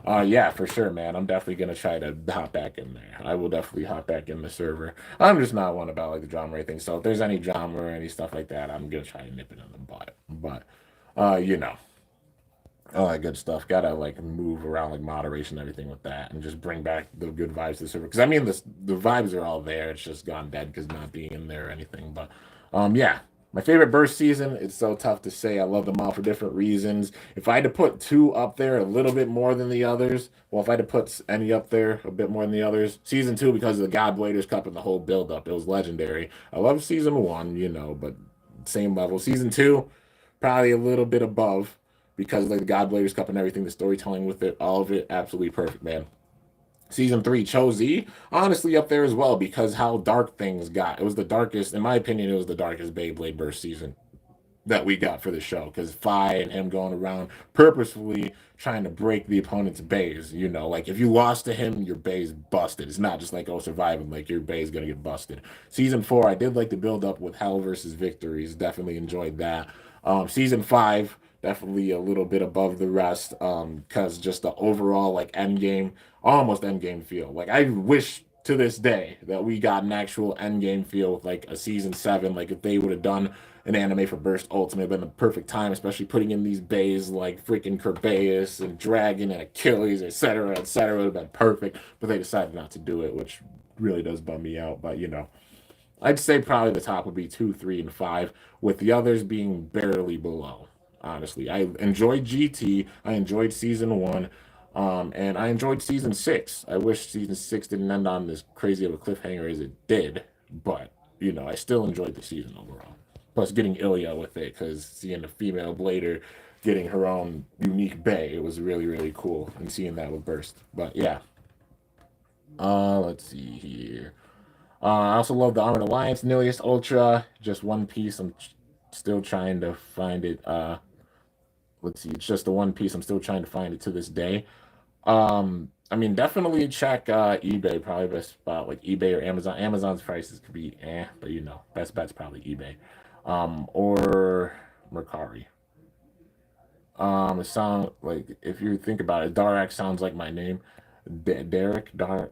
Yeah, for sure, man. I'm definitely gonna try to hop back in there. I will definitely hop back in the server. I'm just not one about like the drama or anything. So if there's any drama or any stuff like that, I'm gonna try to nip it in the butt. But you know, all that good stuff. Gotta like move around like moderation and everything with that, and just bring back the good vibes to the server. Because I mean, the vibes are all there. It's just gone dead because not being in there or anything. But yeah. My favorite burst season, it's so tough to say. I love them all for different reasons. If I had to put two up there a little bit more than the others, well, if I had to put any up there a bit more than the others, season two, because of the God Bladers Cup and the whole build up, it was legendary. I love season one, you know, but same level. Season two, probably a little bit above because like the God Bladers Cup and everything, the storytelling with it, all of it, absolutely perfect, man. Season three, Cho-Z, honestly up there as well because how dark things got. It was the darkest, in my opinion, it was the darkest Beyblade Burst season that we got for the show because Fi and him going around purposefully trying to break the opponent's bays. You know, like if you lost to him, your bay's busted. It's not just like, oh, surviving, like your bay's going to get busted. Season four, I did like the build up with Hell versus Victories. Definitely enjoyed that. Season five, definitely a little bit above the rest because just the overall like end game, almost end game feel. Like I wish to this day that we got an actual end game feel with like a season seven. Like if they would have done an anime for Burst Ultimate been the perfect time, especially putting in these bays like freaking Kerbeus and Dragon and Achilles, etc., etc. Would have been perfect, but they decided not to do it, which really does bum me out. But you know, I'd say probably the top would be two, three, and five, with the others being barely below. Honestly, I enjoyed GT. I enjoyed season one, and I enjoyed season six. I wish season six didn't end on this crazy of a cliffhanger as it did, but you know, I still enjoyed the season overall. Plus, getting Ilya with it, because seeing the female blader getting her own unique bay, it was really, really cool. And seeing that with Burst. But yeah. Let's see here. I also love the Armored Alliance Nilius Ultra. Just one piece. I'm still trying to find it. Let's see. It's just the one piece. I'm still trying to find it to this day. I mean, definitely check eBay. Probably best spot, like eBay or Amazon. Amazon's prices could be but you know, best bet's probably eBay, or Mercari. It sound like, if you think about it, Darak sounds like my name, Derek. Dar.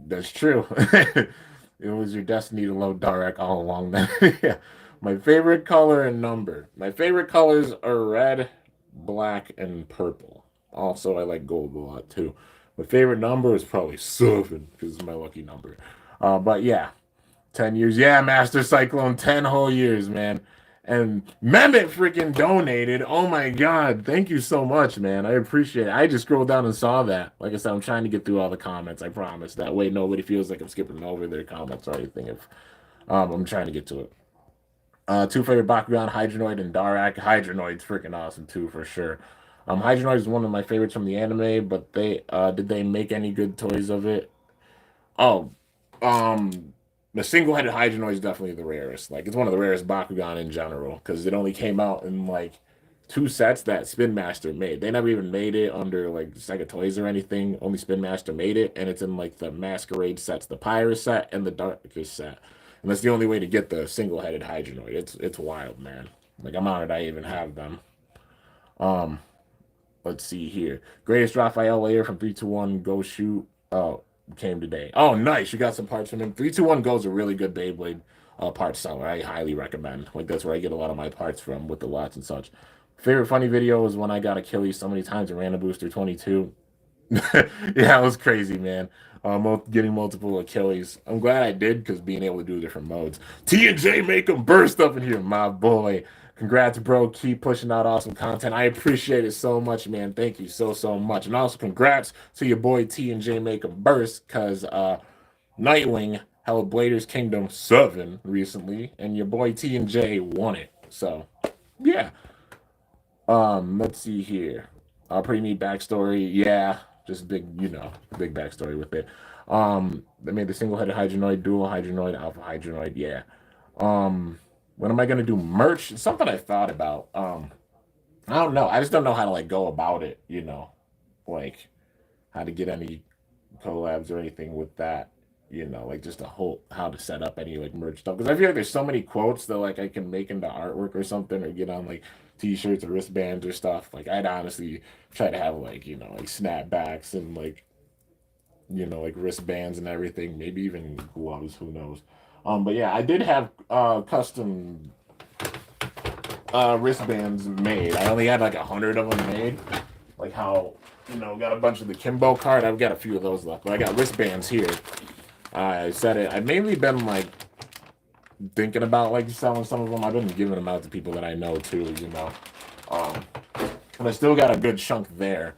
That's true. It was your destiny to love Darak all along. Then, yeah. My favorite color and number. My favorite colors are red, black, and purple. Also, I like gold a lot too. My favorite number is probably 7 because it's my lucky number. But yeah, 10 years. Yeah, Master Cyclone, 10 whole years, man. And Mehmet freaking donated. Oh my God. Thank you so much, man. I appreciate it. I just scrolled down and saw that. Like I said, I'm trying to get through all the comments. I promise. That way nobody feels like I'm skipping over their comments or anything. If I'm trying to get to it. Two favorite Bakugan, Hydronoid and Darak. Hydronoid's freaking awesome too, for sure. Hydronoid is one of my favorites from the anime, but they did they make any good toys of it? Oh, the single-headed Hydronoid is definitely the rarest. Like, it's one of the rarest Bakugan in general because it only came out in like 2 sets that Spin Master made. They never even made it under like Sega Toys or anything. Only Spin Master made it, and it's in like the Masquerade sets, the Pirate set and the Darkest set. And that's the only way to get the single-headed Hydronoid. It's wild, man. Like, I'm honored I even have them. Um, let's see here. Greatest Raphael layer from 321 Go Shoot. Oh, came today. Oh, nice. You got some parts from him. 321 Go is a really good Beyblade parts seller. I highly recommend. Like, that's where I get a lot of my parts from with the lots and such. Favorite funny video was when I got Achilles so many times in Random Booster 22. Yeah, it was crazy, man. Getting multiple Achilles. I'm glad I did because being able to do different modes. T and J make them burst up in here, my boy. Congrats, bro. Keep pushing out awesome content. I appreciate it so much, man. Thank you so, so much. And also congrats to your boy T and J make them burst because Nightwing held Bladers Kingdom 7 recently, and your boy T and J won it. So, yeah. Let's see here. Pretty neat backstory. Yeah, just big, big backstory with it. They made the single-headed Hydronoid, dual Hydronoid, alpha Hydronoid. Yeah. When am I gonna do merch? It's something I thought about. I don't know. I just don't know how to like go about it. Like how to get any collabs or anything with that. Like just a whole how to set up any like merch stuff. Because I feel like there's so many quotes that like I can make into artwork or something, or get on like t-shirts or wristbands or stuff. Like I'd honestly try to have like like snapbacks and like wristbands and everything. Maybe even gloves. Who knows? But yeah, I did have custom wristbands made. I only had like 100 of them made. Like how got a bunch of the Kimbo card. I've got a few of those left, but I got wristbands here. I said it. I've mainly been like thinking about like selling some of them. I've been giving them out to people that I know too. And I still got a good chunk there.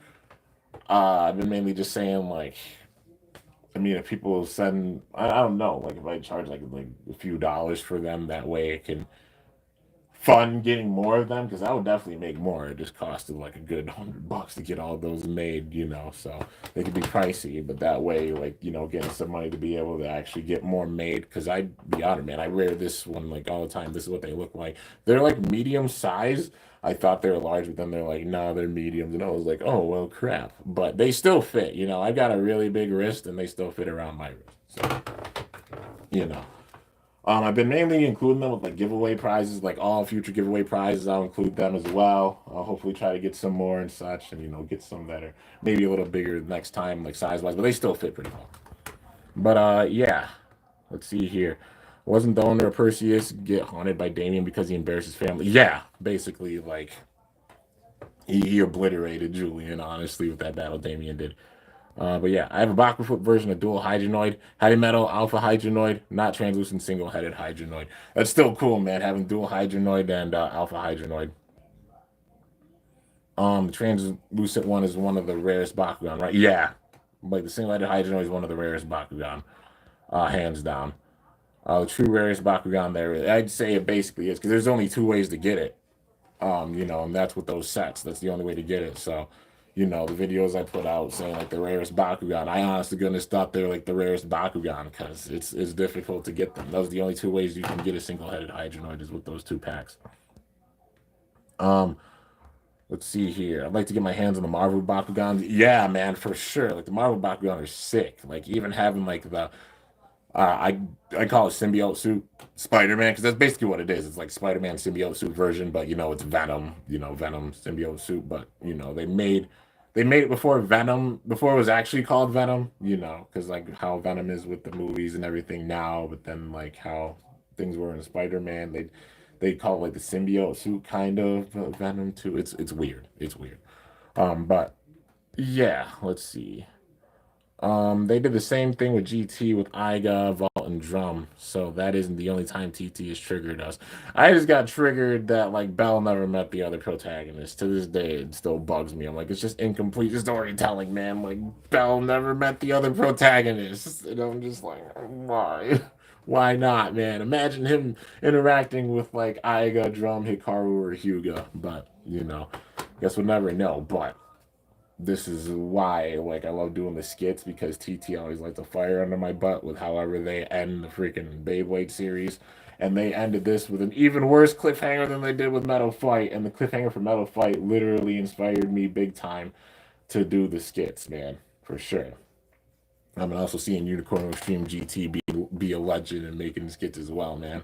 I've been mainly just saying like, I mean, if people send, I don't know, like if I charge like a few dollars for them, that way it can fun getting more of them because I would definitely make more. It just costed like a good $100 to get all those made, so they could be pricey, but that way, like, getting some money to be able to actually get more made. Because I'd be honest, man, I wear this one like all the time. This is what they look like. They're like medium size. I thought they were large, but then they're like, no, they're mediums. And I was like, oh, well, crap. But they still fit, I've got a really big wrist and they still fit around my wrist. So, you know. I've been mainly including them with like giveaway prizes, like all future giveaway prizes. I'll include them as well. I'll hopefully try to get some more and such, and get some that are maybe a little bigger next time, like size wise, but they still fit pretty well. But yeah, let's see here. Wasn't the owner of Perseus get haunted by Damien because he embarrassed his family? Yeah, basically, like he obliterated Julian, honestly, with that battle Damien did. But yeah, I have a Bakufoot version of dual Hydronoid, heavy metal, alpha Hydronoid, not translucent single-headed Hydronoid. That's still cool, man, having dual Hydronoid and alpha Hydronoid. The translucent one is one of the rarest Bakugan, right? Yeah, like the single-headed Hydronoid is one of the rarest Bakugan, hands down. True rarest Bakugan there. I'd say it basically is because there's only two ways to get it. And that's with those sets. That's the only way to get it. So, the videos I put out saying like the rarest Bakugan, I honest to goodness thought they were like the rarest Bakugan because it's difficult to get them. Those are the only two ways you can get a single-headed Hydronoid is with those two packs. Um, let's see here. I'd like to get my hands on the Marvel Bakugans. Yeah, man, for sure. Like the Marvel Bakugan are sick. Like even having like the I call it symbiote suit Spider-Man because that's basically what it is. It's like Spider-Man symbiote suit version, but it's Venom, Venom symbiote suit. But they made it before Venom, before it was actually called Venom, because like how Venom is with the movies and everything now, but then like how things were in Spider-Man, they call it like the symbiote suit kind of Venom too. It's weird. It's weird. But yeah, let's see. They did the same thing with GT with Iga, Vault, and Drum. So that isn't the only time TT has triggered us. I just got triggered that like Bell never met the other protagonist. To this day, it still bugs me. I'm like, it's just incomplete storytelling, man. Like Bell never met the other protagonist. And I'm just like, why? Why not, man? Imagine him interacting with like Iga, Drum, Hikaru, or Hyuga. But guess we'll never know. But this is why like I love doing the skits because TT always lights a fire under my butt with however they end the freaking Beyblade series. And they ended this with an even worse cliffhanger than they did with Metal Fight. And the cliffhanger for Metal Fight literally inspired me big time to do the skits, man, for sure. I'm also seeing Unicorn Extreme GT be a legend and making skits as well, man.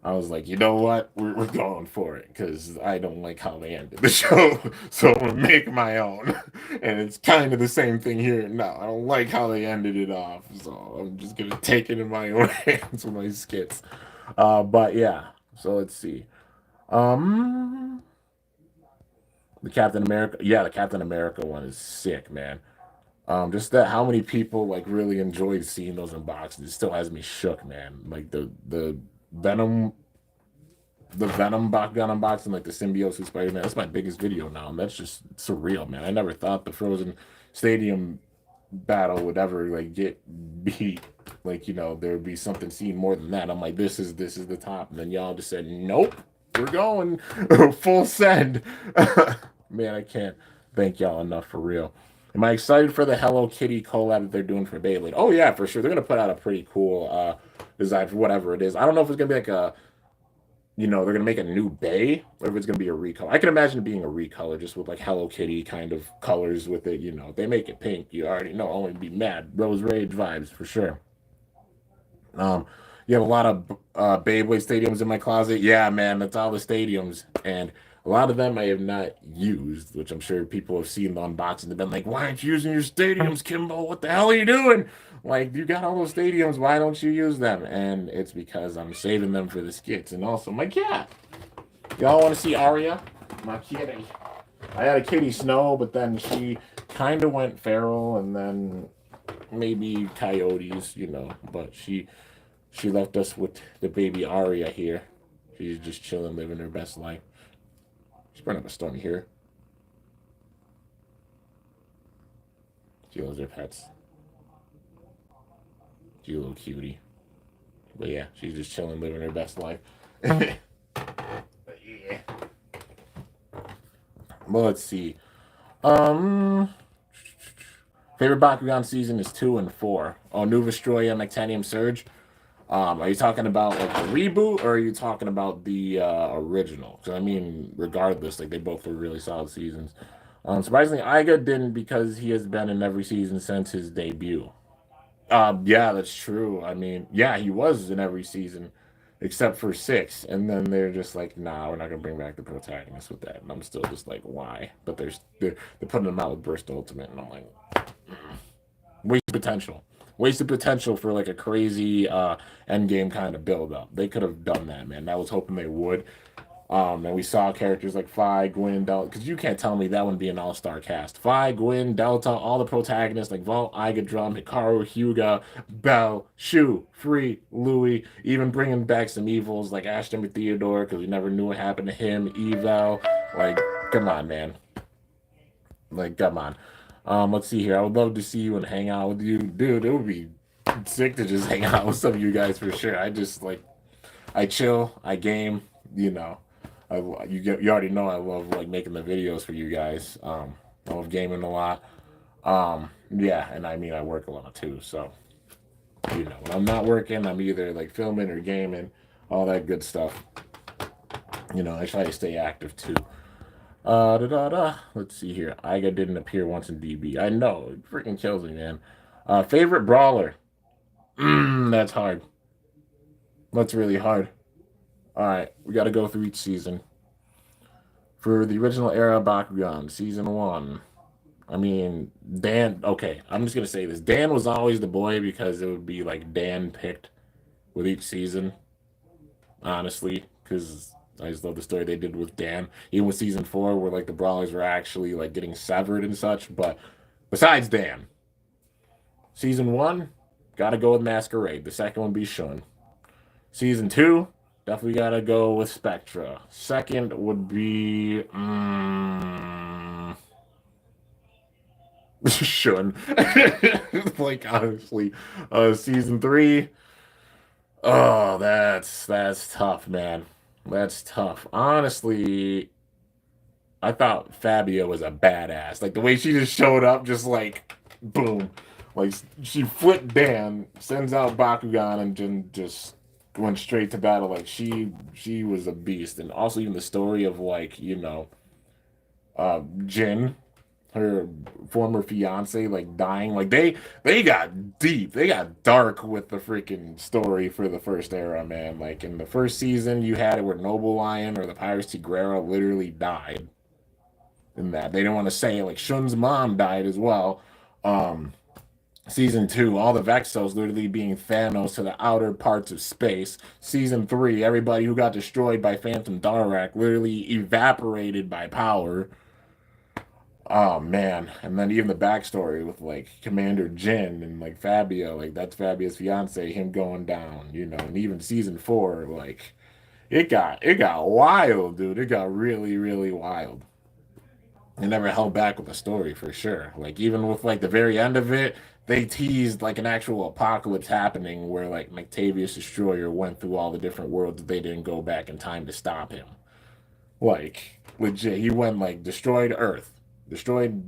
I was like, you know what? We're going for it because I don't like how they ended the show. So I'm going to make my own. And it's kind of the same thing here. No, I don't like how they ended it off. So I'm just going to take it in my own hands with my skits. But yeah, so let's see. Um, the Captain America. Yeah, the Captain America one is sick, man. Just that how many people like really enjoyed seeing those unboxings. It still has me shook, man. Like the Venom the Venom Bakugan unboxing, like the Symbiosis Spider-Man, that's my biggest video now, and that's just surreal, man. I never thought the Frozen Stadium battle would ever like get beat. Like, there would be something seen more than that. I'm like, this is the top. And then y'all just said, nope, we're going full send. Man, I can't thank y'all enough for real. Am I excited for the Hello Kitty collab that they're doing for Beyblade? Oh yeah, for sure. They're gonna put out a pretty cool design for whatever it is. I don't know if it's gonna be like they're gonna make a new Bay, or if it's gonna be a recolor. I can imagine it being a recolor, just with like Hello Kitty kind of colors with it. They make it pink. You already know. Only be mad. Rose Rage vibes for sure. Um, you have a lot of Beyblade stadiums in my closet. Yeah, man, that's all the stadiums, and a lot of them I have not used, which I'm sure people have seen the unboxing. They've been like, "Why aren't you using your stadiums, Kimbo? What the hell are you doing? Like, you got all those stadiums. Why don't you use them?" And it's because I'm saving them for the skits, and also my cat. Y'all want to see Aria, my kitty? I had a kitty Snow, but then she kind of went feral, and then maybe coyotes, But she left us with the baby Aria here. She's just chilling, living her best life. She's bringing up a stone here. She loves her pets. She's a little cutie. But yeah, she's just chilling, living her best life. But yeah. Well, let's see. Um, Favorite Bakugan season is 2 and 4. Oh, New Vestroya and Nectanium Surge. Are you talking about like the reboot, or are you talking about the original? Because I mean, regardless, like they both were really solid seasons. Surprisingly, Iga didn't because he has been in every season since his debut. Yeah, that's true. I mean, yeah, he was in every season except for 6, and then they're just like, nah, we're not gonna bring back the protagonist with that. And I'm still just like, why? But they're putting them out with Burst Ultimate, and I'm like, wasted potential. Wasted potential for like a crazy end game kind of build up. They could have done that, man. I was hoping they would. And we saw characters like Phi, Gwyn, Delta, because you can't tell me that wouldn't be an all-star cast. Phi, Gwyn, Delta, all the protagonists like Vault, Iga, Drum, Hikaru, Hyuga, Bell, Shu, Free, Louis, even bringing back some evils like Ashton with Theodore, because we never knew what happened to him, Evel. Like, come on, man. Like, come on. Let's see here. I would love to see you and hang out with you. Dude, it would be sick to just hang out with some of you guys for sure. I just like I chill, I game, you know. You already know I love like making the videos for you guys. I love gaming a lot. Yeah, and I mean I work a lot too, so you know when I'm not working, I'm either like filming or gaming, all that good stuff. You know, I try to stay active too. Da da da. Let's see here. Iga didn't appear once in DB. I know it freaking kills me, man. Favorite brawler? That's hard. That's really hard. All right, we got to go through each season. For the original era Bakugan, season one. I mean, Dan. Okay, I'm just gonna say this. Dan was always the boy because it would be like Dan picked with each season. Honestly, because I just love the story they did with Dan. Even with season four, where like the brawlers were actually like getting severed and such. But besides Dan, season one, gotta go with Masquerade. The second one be Shun. Season two, definitely gotta go with Spectra. Second would be Shun. Like honestly, season three. Oh, that's tough, man. That's tough. Honestly, I thought Fabio was a badass. Like the way she just showed up, just like boom, like she flipped Dan, sends out Bakugan, and then just went straight to battle. Like she was a beast, and also even the story of like Jin, her former fiance, like dying. Like they got deep, they got dark with the freaking story for the first era, man. Like in the first season, you had it where Noble Lion or the Pirates Tigrera literally died in that. They didn't want to say it. Like Shun's mom died as well. Um, Season two, all the Vexos literally being Thanos to the outer parts of space. Season three, everybody who got destroyed by Phantom Darak literally evaporated by power. Oh man. And then even the backstory with like Commander Jin and like Fabio, like that's Fabio's fiance, him going down, you know, and even season four, like it got wild, dude. It got really, really wild. They never held back with the story for sure. Like even with like the very end of it, they teased like an actual apocalypse happening where like Octavius Destroyer went through all the different worlds that they didn't go back in time to stop him. Like legit, he went like destroyed Earth, destroyed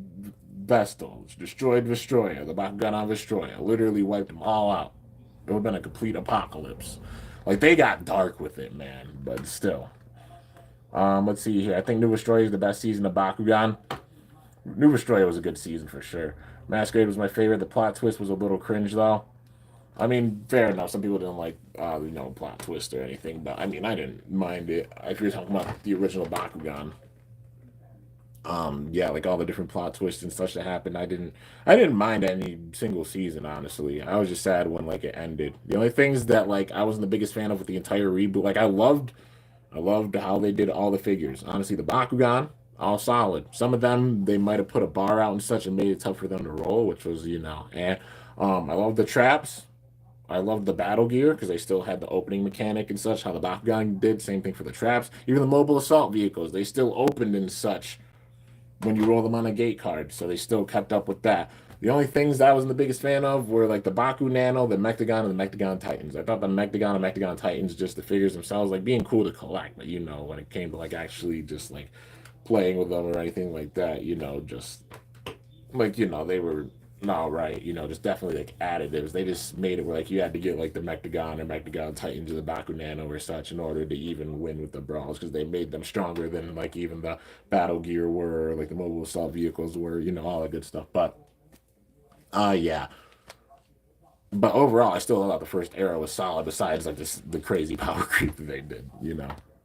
Vestals, destroyed Vestroya, the Bakugan on Vestroya, literally wiped them all out. It would have been a complete apocalypse. Like they got dark with it, man, but still. Let's see here. I think New Vestroya is the best season of Bakugan. New Vestroya was a good season for sure. Masquerade was my favorite. The plot twist was a little cringe though. I mean, fair enough. Some people didn't like, plot twist or anything, but I mean, I didn't mind it. If you're talking about the original Bakugan, yeah, like all the different plot twists and such that happened, I didn't mind any single season. Honestly, I was just sad when like it ended. The only things that like I wasn't the biggest fan of with the entire reboot, like I loved how they did all the figures. Honestly, the Bakugan, all solid. Some of them they might have put a bar out and such and made it tough for them to roll, which was and I love the traps. I love the battle gear because they still had the opening mechanic and such. How the Bakugan did, same thing for the traps. Even the mobile assault vehicles, they still opened and such when you roll them on a gate card. So they still kept up with that. The only things that I wasn't the biggest fan of were like the Baku Nano, the Mectagon, and the Mectagon Titans. I thought the Mectagon and Mectagon Titans, just the figures themselves, like being cool to collect, but when it came to like actually just like playing with them or anything like that, just like they were not right, just definitely like additives. They just made it where like you had to get like the Mectagon or Mectagon Titans or the Baku Nano or such in order to even win with the brawls because they made them stronger than like even the battle gear were, like the mobile assault vehicles were, all that good stuff. But yeah. But overall, I still thought the first era was solid. Besides, like the crazy power creep that they did.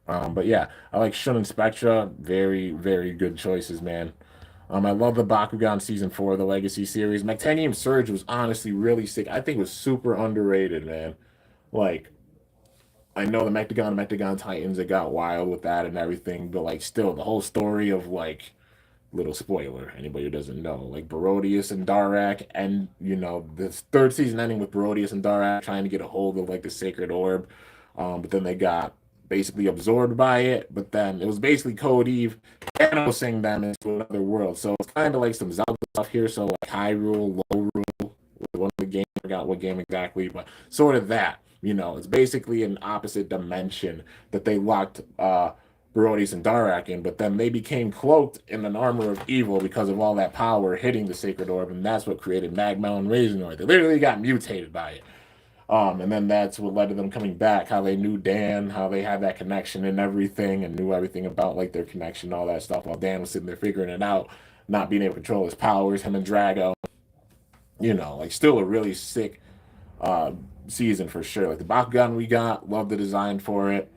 But yeah, I like Shun and Spectra. Very, very good choices, man. I love the Bakugan season four of the Legacy series. Mectanium Surge was honestly really sick. I think it was super underrated, man. Like, I know the Mectagon and Mectagon Titans, it got wild with that and everything, but like still the whole story of like little spoiler, anybody who doesn't know, like Barodius and Darak, and this third season ending with Barodius and Darak trying to get a hold of like the sacred orb, but then they got basically absorbed by it. But then it was basically Code Eve saying them into another world. So it's kind of like some Zelda stuff here. So like Hyrule, Low Rule, one of the games I forgot what what game exactly, but sort of that. You know, it's basically an opposite dimension that they locked Barodes and Darak in, but then they became cloaked in an armor of evil because of all that power hitting the Sacred Orb, and that's what created Magmel and Razornoid. They literally got mutated by it. And then that's what led to them coming back, how they knew Dan, how they had that connection and everything, and knew everything about like their connection, all that stuff, while Dan was sitting there figuring it out, not being able to control his powers, him and Drago. You know, like still a really sick uh season for sure. Like the Bakugan we got, love the design for it.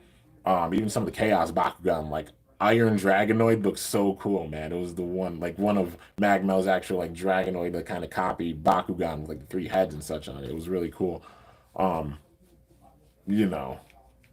Even some of the Chaos Bakugan, like Iron Dragonoid looks so cool, man. It was the one, like one of Magmel's actual like Dragonoid that kind of copied Bakugan with like the three heads and such on it. It was really cool. Um, you know,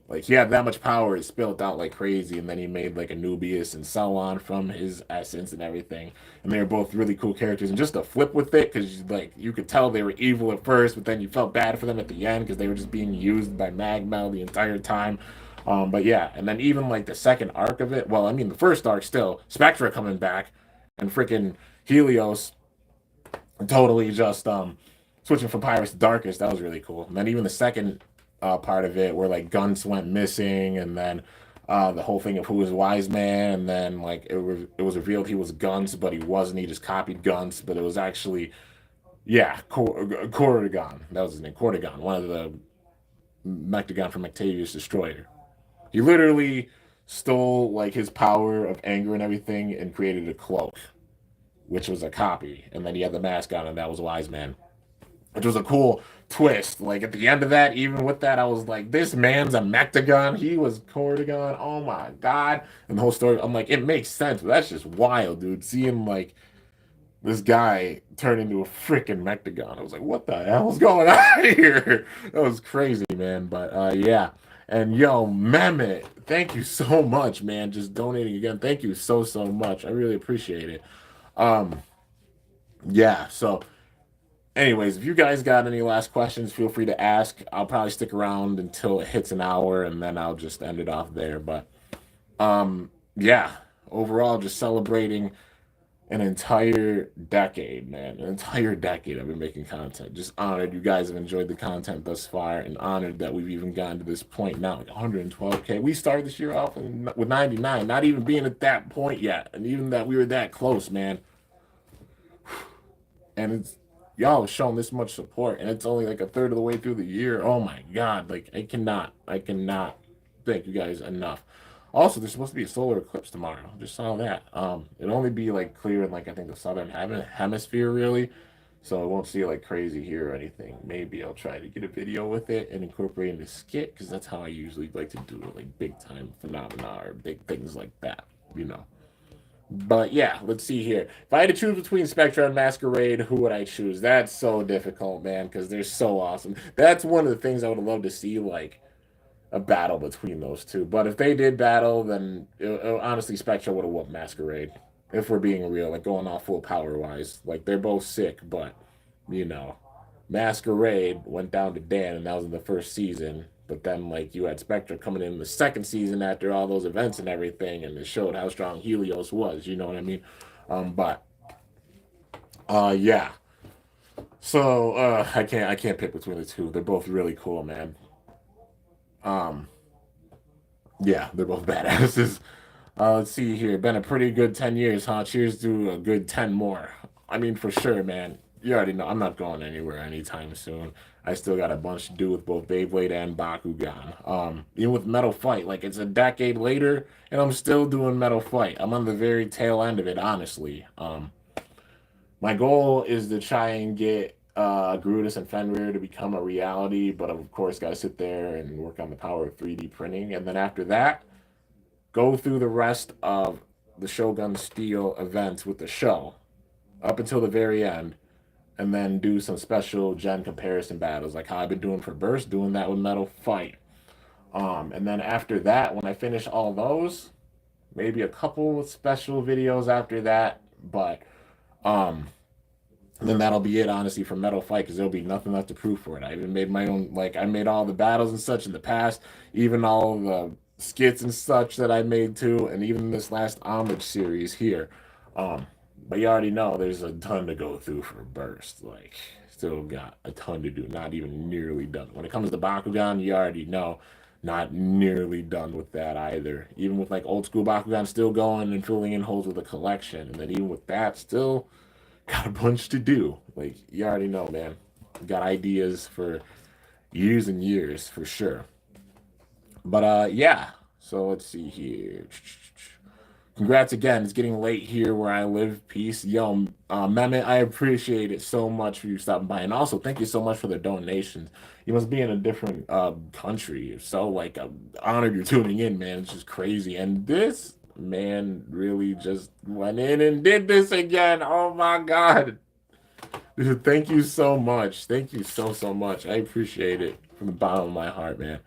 like he had that much power, it spilled out like crazy, and then he made like Anubius and so on from his essence and everything. And they were both really cool characters. And just to flip with it, because like you could tell they were evil at first, but then you felt bad for them at the end because they were just being used by Magmel the entire time. But yeah, and then even like the second arc of it, well, I mean the first arc still, Spectra coming back and freaking Helios totally just switching from Pirates to Darkest, that was really cool. And then even the second part of it where like Gunts went missing, and then the whole thing of who was Wise Man, and then like it was revealed he was Gunts, but he wasn't. He just copied Gunts, but it was actually Corrigan. That was his name, Corrigan, one of the Mectagon from Octavius Destroyer. He literally stole like his power of anger and everything and created a cloak, which was a copy, and then he had the mask on, and that was Wise Man, which was a cool twist. Like at the end of that, even with that, I was like, this man's a Mectagon. He was Corrigan. Oh my god! And the whole story, I'm like, it makes sense, but that's just wild, dude. Seeing like this guy turn into a freaking Mectagon, I was like, what the hell is going on here? That was crazy, man. But yeah. And yo, Mehmet, thank you so much, man. Just donating again. Thank you so much. I really appreciate it. Um, yeah, so anyways, if you guys got any last questions, feel free to ask. I'll probably stick around until it hits an hour, and then I'll just end it off there. But yeah, overall, just celebrating an entire decade, man. An entire decade I've been making content. Just honored you guys have enjoyed the content thus far, and honored that we've even gotten to this point now, like 112K. We started this year off with 99, not even being at that point yet, and even that we were that close, man. And it's y'all showing this much support, and it's only like a third of the way through the year. Oh my god, like I cannot thank you guys enough. Also, there's supposed to be a solar eclipse tomorrow. Just saw that. It'll only be like clear in like I think the southern hemisphere really, so it won't see like crazy here or anything. Maybe I'll try to get a video with it and incorporate in the skit, because that's how I usually like to do it, like big time phenomena or big things like that, you know. But yeah, let's see here. If I had to choose between Spectra and Masquerade, who would I choose? That's so difficult, man, because they're so awesome. That's one of the things I would love to see, like a battle between those two. But if they did battle, then honestly, Spectra would have whooped Masquerade. If we're being real, like going off full power wise, like they're both sick, but you know, Masquerade went down to Dan, and that was in the first season. But then, like, you had Spectra coming in the second season after all those events and everything, and it showed how strong Helios was. You know what I mean? But yeah. So I can't pick between the two. They're both really cool, man. Um, yeah, they're both badasses. Let's see here. Been a pretty good 10 years, huh? Cheers to a good 10 more. I mean, for sure, man. You already know I'm not going anywhere anytime soon. I still got a bunch to do with both Beyblade and Bakugan. Even with Metal Fight, like it's a decade later, and I'm still doing Metal Fight. I'm on the very tail end of it, honestly. My goal is to try and get Grudis and Fenrir to become a reality, but of course, got to sit there and work on the power of 3D printing. And then after that, go through the rest of the Shogun Steel events with the show up until the very end, and then do some special gen comparison battles, like how I've been doing for Burst, doing that with Metal Fight. And then after that, when I finish all those, maybe a couple special videos after that, but um, then that'll be it, honestly, for Metal Fight, because there'll be nothing left to prove for it. I even made my own, like, I made all the battles and such in the past, even all the skits and such that I made too, and even this last homage series here. But you already know there's a ton to go through for Burst. Like, Still got a ton to do. Not even nearly done. When it comes to Bakugan, you already know, not nearly done with that either. Even with like old school Bakugan, still going and filling in holes with a collection. And then even with that, still got a bunch to do. Like, you already know, man. Got ideas for years and years, for sure. But, yeah. So, let's see here. Congrats again. It's getting late here where I live. Peace. Yo, Mehmet, I appreciate it so much for you stopping by. And also, thank you so much for the donations. You must be in a different country. So, like, I'm honored you're tuning in, man. It's just crazy. And this man really just went in and did this again. Oh, my God. Dude, thank you so much. Thank you so much. I appreciate it from the bottom of my heart, man.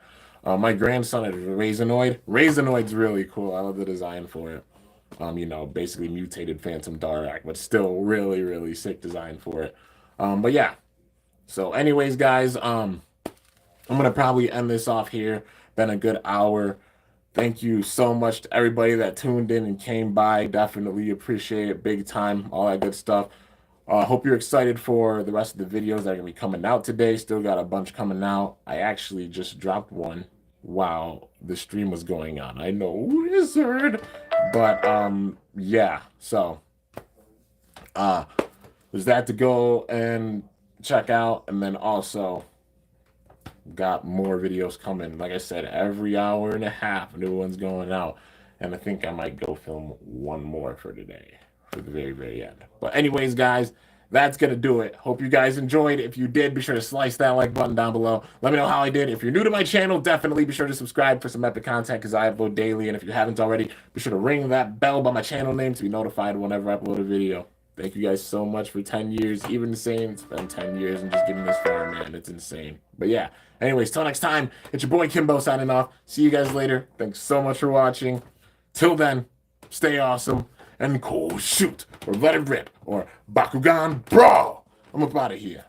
My grandson is Raisinoid. Raisinoid's really cool. I love the design for it. You know, basically mutated Phantom Darak, but still really sick design for it. But yeah. So anyways, guys, I'm gonna probably end this off here. Been a good hour. Thank you so much to everybody that tuned in and came by. Definitely appreciate it big time. All that good stuff. Hope you're excited for the rest of the videos that are gonna be coming out today. Still got a bunch coming out. I actually just dropped one while the stream was going on. I know, wizard. But yeah, so there's that to go and check out, and then also got more videos coming. Like I said, every hour and a half, new ones going out, and I think I might go film one more for today, for the very end. But anyways, guys, that's gonna do it. Hope you guys enjoyed. If you did, be sure to slice that like button down below. Let me know how I did. If you're new to my channel, definitely be sure to subscribe for some epic content because I upload daily. And if you haven't already, be sure to ring that bell by my channel name to be notified whenever I upload a video. Thank you guys so much for 10 years. Even saying it's been 10 years and just getting this far, man. It's insane. But yeah, anyways, till next time, it's your boy Kimbo signing off. See you guys later. Thanks so much for watching. Till then, stay awesome and cool shoot or let it rip or Bakugan brawl. I'm up out of here.